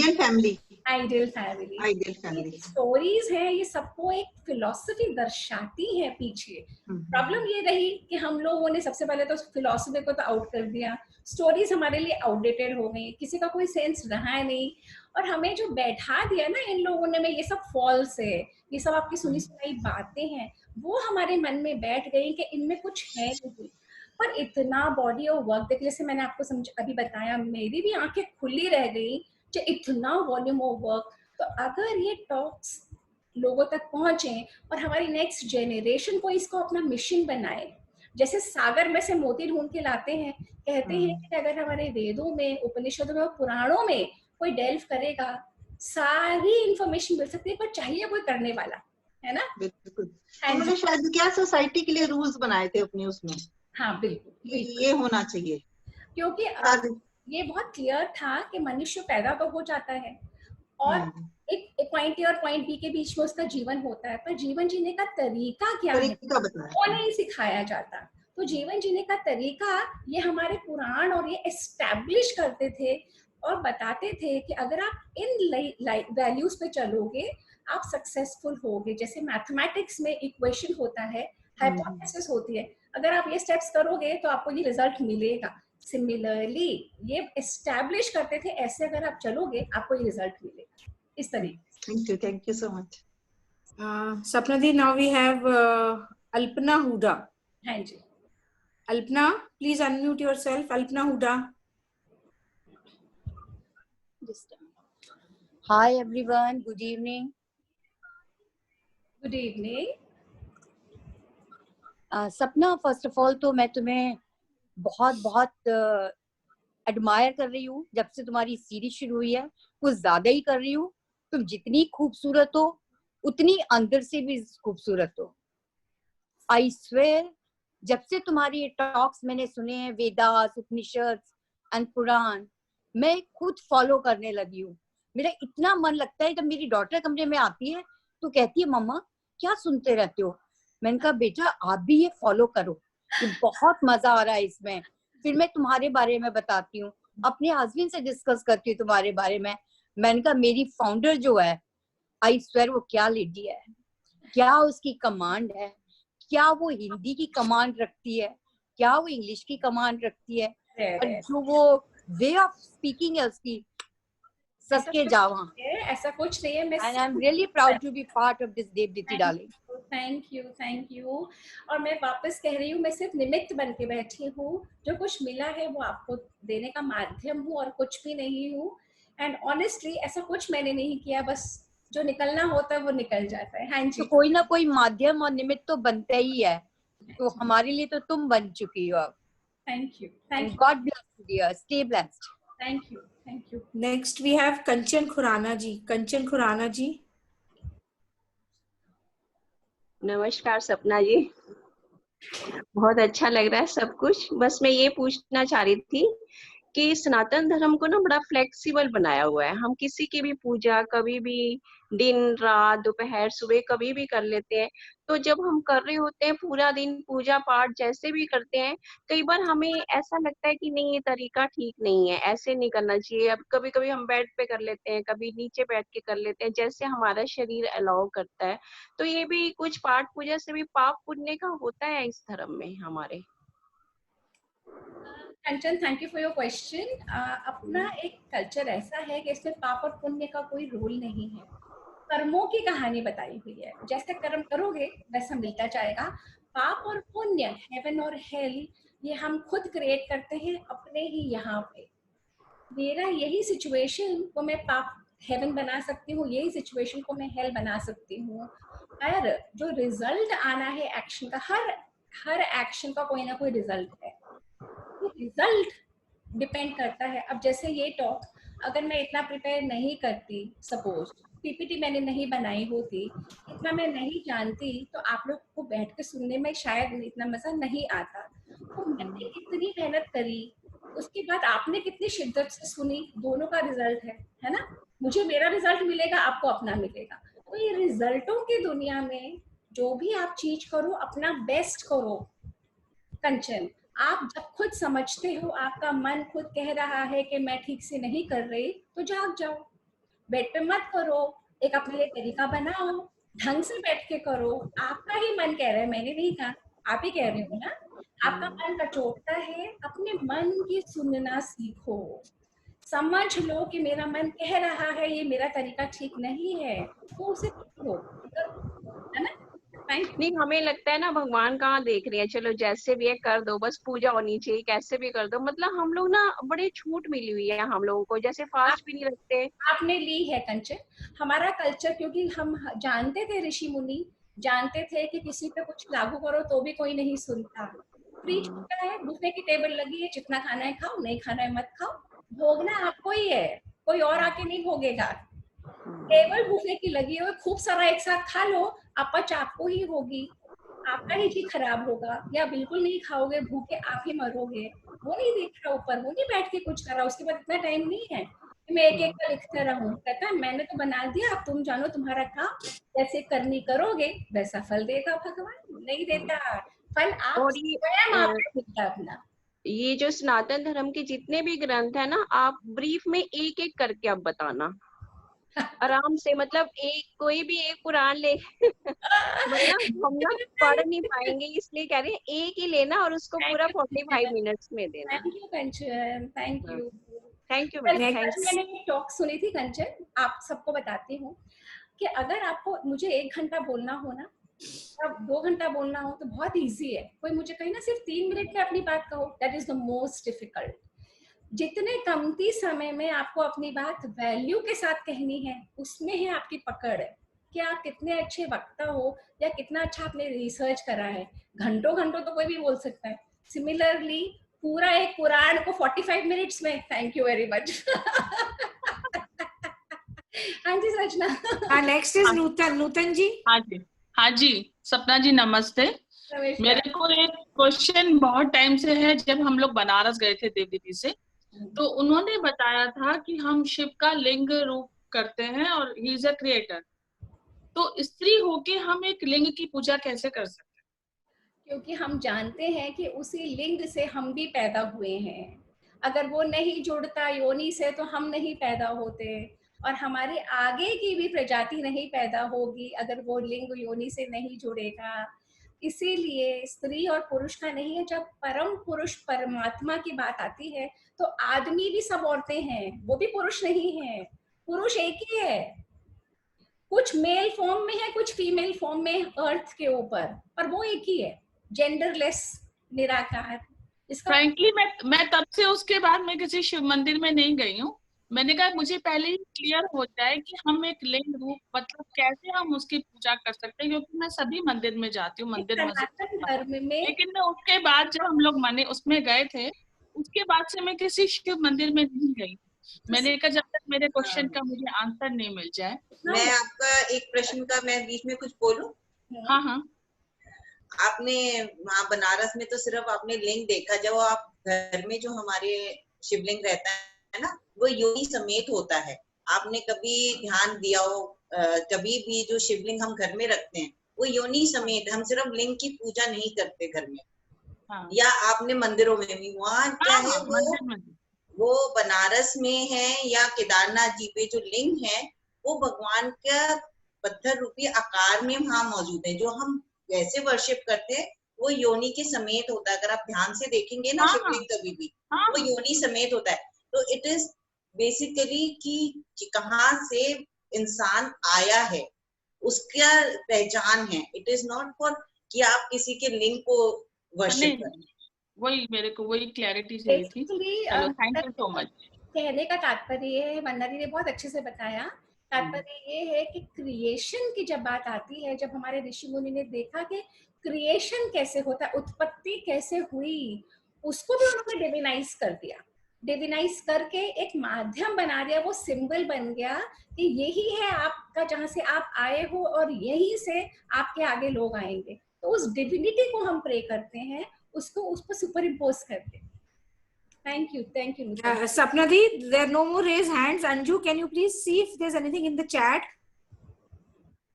आइडियल फैमिली स्टोरीज हैं, ये सबको एक फिलॉसफी दर्शाती है पीछे। प्रॉब्लम ये रही कि हम लोगों ने सबसे पहले तो फिलॉसफी को तो आउट कर दिया, स्टोरीज हमारे लिए आउटडेटेड हो गई, किसी का कोई सेंस रहा नहीं, और हमें जो बैठा दिया ना इन लोगों ने, में ये सब फॉल्स है, ये सब आपकी सुनी सुनाई बातें हैं, वो हमारे मन में बैठ गई कि इनमें कुछ है नहीं। पर इतना बॉडी ऑफ वर्क देख, जैसे मैंने आपको अभी बताया, मेरी भी आंखें खुली रह गई कि इतना वॉल्यूम ऑफ वर्क। तो अगर ये टॉक्स लोगों तक पहुंचे और हमारी नेक्स्ट जनरेशन को इसको अपना मिशन बनाए, जैसे सागर में से मोती ढूंढ के लाते हैं, कहते हैं कि अगर हमारे वेदों में, उपनिषदों में और पुराणों में कोई डेल्व करेगा, सारी इंफॉर्मेशन मिल सकती है, पर चाहिए कोई करने वाला, है ना। बिल्कुल। उन्होंने शायद क्या सोसाइटी के लिए रूल्स बनाए थे अपने उसमें। हाँ बिल्कुल, ये होना चाहिए, क्योंकि ये बहुत क्लियर था कि मनुष्य पैदा तो हो जाता है और एक पॉइंट ए और पॉइंट बी के बीच में उसका जीवन होता है, पर जीवन जीने का तरीका क्या है वो नहीं सिखाया जाता। तो जीवन जीने का तरीका ये हमारे पुराण और ये एस्टैब्लिश करते थे और बताते थे कि अगर आप इन वैल्यूज पे चलोगे आप सक्सेसफुल होगे। जैसे मैथमेटिक्स में इक्वेशन होता है, हाइपोथेसिस होती है, अगर आप ये स्टेप्स करोगे तो आपको ये रिजल्ट मिलेगा। सिमिलरली ये एस्टैब्लिश करते थे, ऐसे अगर आप चलोगे आपको ये रिजल्ट मिलेगा, इस तरीके। Thank you so much. Sapna di, now we have Alpana Hooda. हाँ जी, Alpana please unmute yourself. Alpana Hooda. Hi everyone, good evening. Good evening. Sapna, first of all तो मैं तुम्हें बहुत बहुत एडमायर कर रही हूँ। जब से तुम्हारी सीरीज शुरू हुई है कुछ ज्यादा ही कर रही हूँ। तुम जितनी खूबसूरत हो उतनी अंदर से भी खूबसूरत हो। आई स्वेयर, जब से तुम्हारी टॉक्स मैंने सुने हैं, वेदास, उपनिषद एंड पुराण, मैं खुद फॉलो करने लगी हूँ। मेरा इतना मन लगता है, जब मेरी डॉटर कमरे में आती है तो कहती है मम्मा क्या सुनते रहते हो। मैंने कहा बेटा आप भी ये फॉलो करो, ये बहुत मजा आ रहा है इसमें। फिर मैं तुम्हारे बारे में बताती हूँ, अपने हस्बैंड से डिस्कस करती हूँ तुम्हारे बारे में। मैंने कहा मेरी फाउंडर जो है, आई स्वेयर वो क्या लेडी है, क्या उसकी कमांड है, क्या वो हिंदी की कमांड रखती है, क्या वो इंग्लिश की कमांड रखती है, और जो वो वे ऑफ स्पीकिंग है उसकी, सबके जावा। ऐसा कुछ नहीं है। मैं And I'm really proud to be part of this Devditi darling. Thank you. और मैं वापस कह रही हूँ, मैं सिर्फ निमित्त बन के बैठी हूँ, जो कुछ मिला है वो आपको देने का माध्यम हूँ और कुछ भी नहीं हूँ। एंड ऑनेस्टली ऐसा कुछ मैंने नहीं किया, बस जो निकलना होता है वो निकल जाता है। हाँ जी, तो कोई ना कोई माध्यम और निमित्त तो बनता ही है, तो हमारे लिए तो तुम बन चुकी हो अब। Thank you. God bless you dear, stay blessed. Thank you. Next we have Kanchan Khurana ji. Kanchan Khurana ji. नमस्कार सपना जी, बहुत अच्छा लग रहा है सब कुछ। बस मैं ये पूछना चाह रही थी कि सनातन धर्म को ना बड़ा फ्लेक्सिबल बनाया हुआ है। हम किसी की भी पूजा कभी भी, दिन रात दोपहर सुबह कभी भी कर लेते हैं। तो जब हम कर रहे होते हैं पूरा दिन पूजा पाठ जैसे भी करते हैं, कई बार हमें ऐसा लगता है कि नहीं ये तरीका ठीक नहीं है, ऐसे नहीं करना चाहिए। अब कभी कभी हम बेड पे कर लेते हैं, कभी नीचे बैठ के कर लेते हैं, जैसे हमारा शरीर अलाउ करता है। तो ये भी कुछ पाठ पूजा से भी पाप पुण्य का होता है इस धर्म में हमारे। Kanchan, thank you for your question. अपना एक कल्चर ऐसा है कि इसमें पाप और पुण्य का कोई रोल नहीं है, कर्मों की कहानी बताई हुई है। जैसे कर्म करोगे वैसा मिलता जाएगा। पाप और पुण्य, हेवन और हेल, ये हम खुद क्रिएट करते हैं अपने ही यहाँ पे। मेरा यही सिचुएशन को मैं पाप हेवन बना सकती हूँ, यही सिचुएशन को मैं हेल बना सकती हूँ। पर जो रिजल्ट आना है एक्शन का, हर एक्शन का कोई ना कोई रिजल्ट है, तो रिजल्ट डिपेंड करता है। अब जैसे ये टॉक अगर मैं इतना प्रिपेयर नहीं करती, सपोज पीपीटी मैंने नहीं बनाई होती, इतना मैं नहीं जानती, तो आप लोग को बैठ के सुनने में शायद इतना मजा नहीं आता। तो मैंने कितनी मेहनत करी, उसके बाद आपने कितनी शिद्दत से सुनी, दोनों का रिजल्ट है ना। मुझे मेरा रिजल्ट मिलेगा, आपको अपना मिलेगा। तो ये रिजल्टों की दुनिया में जो भी आप चीज करो, अपना बेस्ट करो। कंचन, आप जब खुद समझते हो, आपका मन खुद कह रहा है कि मैं ठीक से नहीं कर रही, तो जाग जाओ, बेड पे मत करो, एक अपने लिए तरीका बनाओ, ढंग से बैठ के करो। आपका ही मन कह रहा है, मैंने नहीं कहा, आप ही कह रहे हो ना। आपका मन कचोटता है, अपने मन की सुनना सीखो। समझ लो कि मेरा मन कह रहा है ये मेरा तरीका ठीक नहीं है, तो उसे करो, है ना। नहीं, हमें लगता है ना भगवान कहाँ देख रहे हैं, चलो जैसे भी है कर दो, बस पूजा होनी चाहिए, कैसे भी कर दो। मतलब हम लोग ना बड़े छूट मिली हुई है हम लोगों को, जैसे फास्ट भी नहीं रखते। आपने ली है कंचन, हमारा कल्चर, क्योंकि हम जानते थे, ऋषि मुनि जानते थे कि किसी पे कुछ लागू करो तो भी कोई नहीं सुनता। फ्री छूटा है, बुफे की टेबल लगी है, जितना खाना है खाओ, नहीं खाना है मत खाओ, भोगना आपको ही है, कोई और आके नहीं भोगेगा। टेबल बुफे की लगी है, खूब सारा एक साथ खा लो, अपच आपको ही होगी, आपका ही जी खराब होगा, या बिल्कुल नहीं खाओगे, भूखे आप ही मरोगे। वो नहीं देख रहा ऊपर, वो नहीं बैठ के कुछ कर रहा, उसके बाद इतना टाइम नहीं है कि मैं एक एक का लिखता रहूं। कहता है मैंने तो बना दिया, अब तुम जानो तुम्हारा काम, जैसे करनी करोगे वैसा फल देगा भगवान। नहीं देता फल, आप और स्वयं आपको मिलता अपना। ये जो सनातन धर्म के जितने भी ग्रंथ है ना, आप ब्रीफ में एक एक करके आप बताना आराम से। मतलब एक कोई भी एक पुराण ले मतलब हम ना पढ़ नहीं पाएंगे, इसलिए कह रहे हैं एक ही लेना और उसको पूरा 45 मिनट्स में देना। Thank you Kanchan, thank you. Thank you मैंने मैम। एक टॉक सुनी थी कंचन, आप सबको बताती हूँ कि अगर आपको मुझे 1 घंटा बोलना हो ना, अब 2 घंटा बोलना हो तो बहुत इजी है। कोई मुझे कहे ना सिर्फ 3 मिनट में अपनी बात कहो, that is the most difficult. जितने कमती समय में आपको अपनी बात वैल्यू के साथ कहनी है, उसमें है आपकी पकड़, कि आप कितने अच्छे वक्ता हो या कितना अच्छा आपने रिसर्च करा है। घंटों घंटों तो कोई भी बोल सकता है, सिमिलरली पूरा एक पुराण को 45 मिनट्स में। Thank you very much. हाँ जी सजना। हाँ, नेक्स्ट इज नूतन जी। हाँ जी सपना जी नमस्ते। मेरे को एक क्वेश्चन बहुत टाइम से है, जब हम लोग बनारस गए थे देव दीदी से, तो उन्होंने बताया था कि हम शिव का लिंग रूप करते हैं और ही इज अ क्रिएटर, तो स्त्री होके हम एक लिंग की पूजा कैसे कर सकते हैं? क्योंकि हम जानते हैं कि उसी लिंग से हम भी पैदा हुए हैं। अगर वो नहीं जुड़ता योनि से तो हम नहीं पैदा होते, और हमारे आगे की भी प्रजाति नहीं पैदा होगी अगर वो लिंग योनि से नहीं जुड़ेगा। इसीलिए स्त्री और पुरुष का नहीं है। जब परम पुरुष परमात्मा की बात आती है तो आदमी भी सब औरतें हैं, वो भी पुरुष नहीं है, पुरुष एक ही है। कुछ मेल फॉर्म में है, कुछ फीमेल फॉर्म में अर्थ के ऊपर, पर वो एक ही है, जेंडरलेस निराकार। इसका फ्रैंकली मैं तब से उसके बाद मैं किसी शिव मंदिर में नहीं गई हूँ। मैंने कहा मुझे पहले ही क्लियर हो जाए कि हम एक लिंग रूप मतलब कैसे हम उसकी पूजा कर सकते हैं, क्योंकि मैं सभी मंदिर में जाती हूँ, मंदिर मस्जिद, सनातन धर्म में, लेकिन मैं उसके बाद जब हम लोग मने उसमें गए थे, उसके बाद से मैं किसी शिव मंदिर में नहीं गई। मैंने कहा जब तक मेरे क्वेश्चन का मुझे आंसर नहीं मिल जाए। मैं आपका एक प्रश्न का मैं बीच में कुछ बोलूं? हाँ हाँ। आपने वहाँ बनारस में तो सिर्फ आपने लिंग देखा, जब आप घर में जो हमारे शिवलिंग रहता है ना, वो योनि समेत होता है। आपने कभी ध्यान दिया हो, कभी भी जो शिवलिंग हम घर में रखते हैं वो योनि समेत, हम सिर्फ लिंग की पूजा नहीं करते घर में। हाँ। या आपने मंदिरों में भी, वहाँ क्या है वो बनारस में है या केदारनाथ जी पे जो लिंग है वो भगवान का पत्थर रूपी आकार में वहां मौजूद है। जो हम वैसे वर्शिप करते हैं वो योनि के समेत होता है। अगर आप ध्यान से देखेंगे ना शिवलिंग कभी भी वो योनि समेत होता है। तो इट इज बेसिकली कि कहाँ से इंसान आया है उसका पहचान है। इट इज नॉट फॉर कि आप किसी के लिंग को वर्शिप करें। वही मेरे को वही क्लैरिटी चाहिए थी। चलो थैंक यू सो मच। कहने का तात्पर्य ये है, वंदना दी ने बहुत अच्छे से बताया, तात्पर्य ये है कि क्रिएशन की जब बात आती है, जब हमारे ऋषि मुनि ने देखा कि क्रिएशन कैसे होता है, उत्पत्ति कैसे हुई, उसको भी उन्होंने डिविनाइज कर दिया। डिविनाइज करके एक माध्यम बना दिया, वो सिंबल बन गया कि यही है आपका, जहां से आप आए हो और यहीं से आपके आगे लोग आएंगे। तो उस डिविनिटी को हम प्रे करते हैं, उसको उस पर सुपर इम्पोज करते हैं। Thank you. Sapna Di, there are no more raised hands. Anju, can you please see if there's anything in the chat?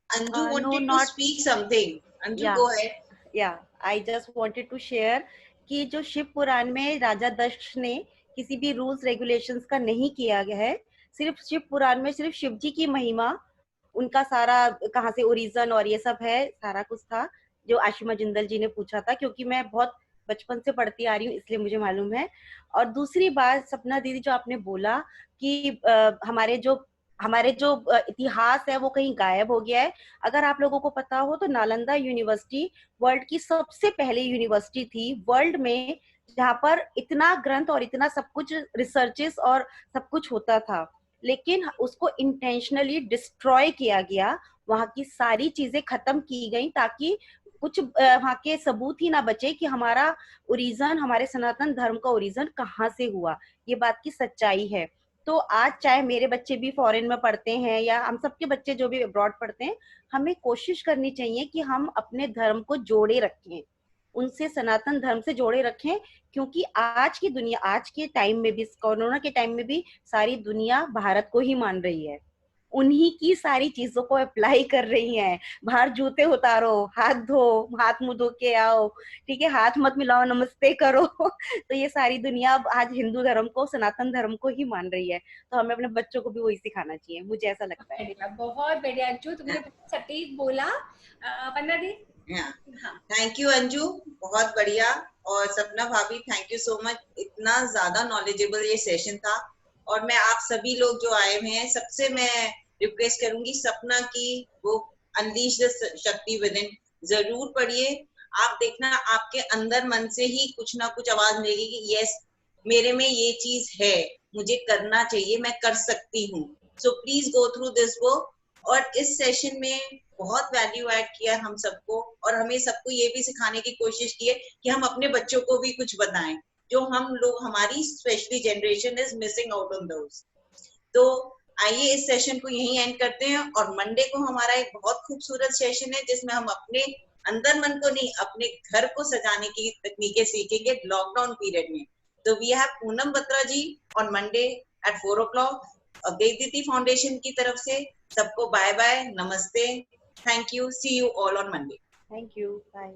Anju wanted no, to speak something. Anju, Yeah. go ahead. Yeah, I just wanted to share कि जो शिव पुराण में राजा दक्ष ने किसी भी rules regulations का नहीं किया गया है, सिर्फ शिव पुराण में सिर्फ शिव जी की महिमा, उनका सारा कहाँ से ओरिजिन और ये सब है, सारा कुछ था जो आशिमा जिंदल जी ने पूछा था, क्योंकि मैं बहुत बचपन से पढ़ती आ रही हूँ इसलिए मुझे मालूम है। और दूसरी बात सपना दीदी जो आपने बोला कि हमारे जो इतिहास है वो कहीं गायब हो गया है। अगर आप लोगों को पता हो तो नालंदा यूनिवर्सिटी वर्ल्ड की सबसे पहली यूनिवर्सिटी थी वर्ल्ड में, जहाँ पर इतना ग्रंथ और इतना सब कुछ रिसर्चेस और सब कुछ होता था, लेकिन उसको इंटेंशनली डिस्ट्रॉय किया गया, वहाँ की सारी चीजें खत्म की गई ताकि कुछ वहाँ के सबूत ही ना बचे कि हमारा ओरिजिन, हमारे सनातन धर्म का ओरिजिन कहाँ से हुआ। ये बात की सच्चाई है। तो आज चाहे मेरे बच्चे भी फॉरेन में पढ़ते हैं या हम सबके बच्चे जो भी अब्रॉड पढ़ते हैं, हमें कोशिश करनी चाहिए कि हम अपने धर्म को जोड़े रखें, उनसे सनातन धर्म से जोड़े रखें, क्योंकि आज की दुनिया, आज के टाइम में भी, कोरोना के टाइम में भी सारी दुनिया भारत को ही मान रही है, उन्हीं की सारी चीजों को अप्लाई कर रही हैं। बाहर जूते उतारो, हाथ धो, हाथ मुंह धो के आओ, ठीक है, हाथ मत मिलाओ, नमस्ते करो। तो ये सारी दुनिया आज हिंदू धर्म को, सनातन धर्म को ही मान रही है, तो हमें अपने बच्चों को भी वही सिखाना चाहिए, मुझे ऐसा लगता है। बहुत बढ़िया अंजू, तुमने बहुत सटीक बोला। वंदना दी। थैंक यू अंजू, बहुत बढ़िया। और सपना भाभी, थैंक यू सो मच, इतना ज्यादा नॉलेजेबल ये सेशन था। और मैं आप सभी लोग जो आए हुए हैं, सबसे मैं रिक्वेस्ट करूंगी, सपना की वो अनलीश द शक्ति विद इन जरूर पढ़िए। आप देखना, आपके अंदर मन से ही कुछ ना कुछ आवाज मिलेगी कि यस, मेरे में ये चीज है, मुझे करना चाहिए, मैं कर सकती हूँ। So please go through this book. और इस सेशन में बहुत वैल्यू ऐड किया हम सबको, और हमें सबको ये भी सिखाने की कोशिश की है कि हम अपने बच्चों को भी कुछ बताएं, जो हम लोग, हमारी specially generation is missing out on those. तो आइए इस सेशन को यहीं एंड करते हैं, और मंडे को हमारा एक बहुत खूबसूरत सेशन है जिसमें हम अपने अंदर मन को नहीं, अपने घर को सजाने की तकनीकें सीखेंगे लॉकडाउन पीरियड में। तो we have Poonam Batra ji on Monday at 4 o'clock Devditi foundation की तरफ से। सबको बाय बाय, नमस्ते, thank you, see you all on Monday. Thank you, bye.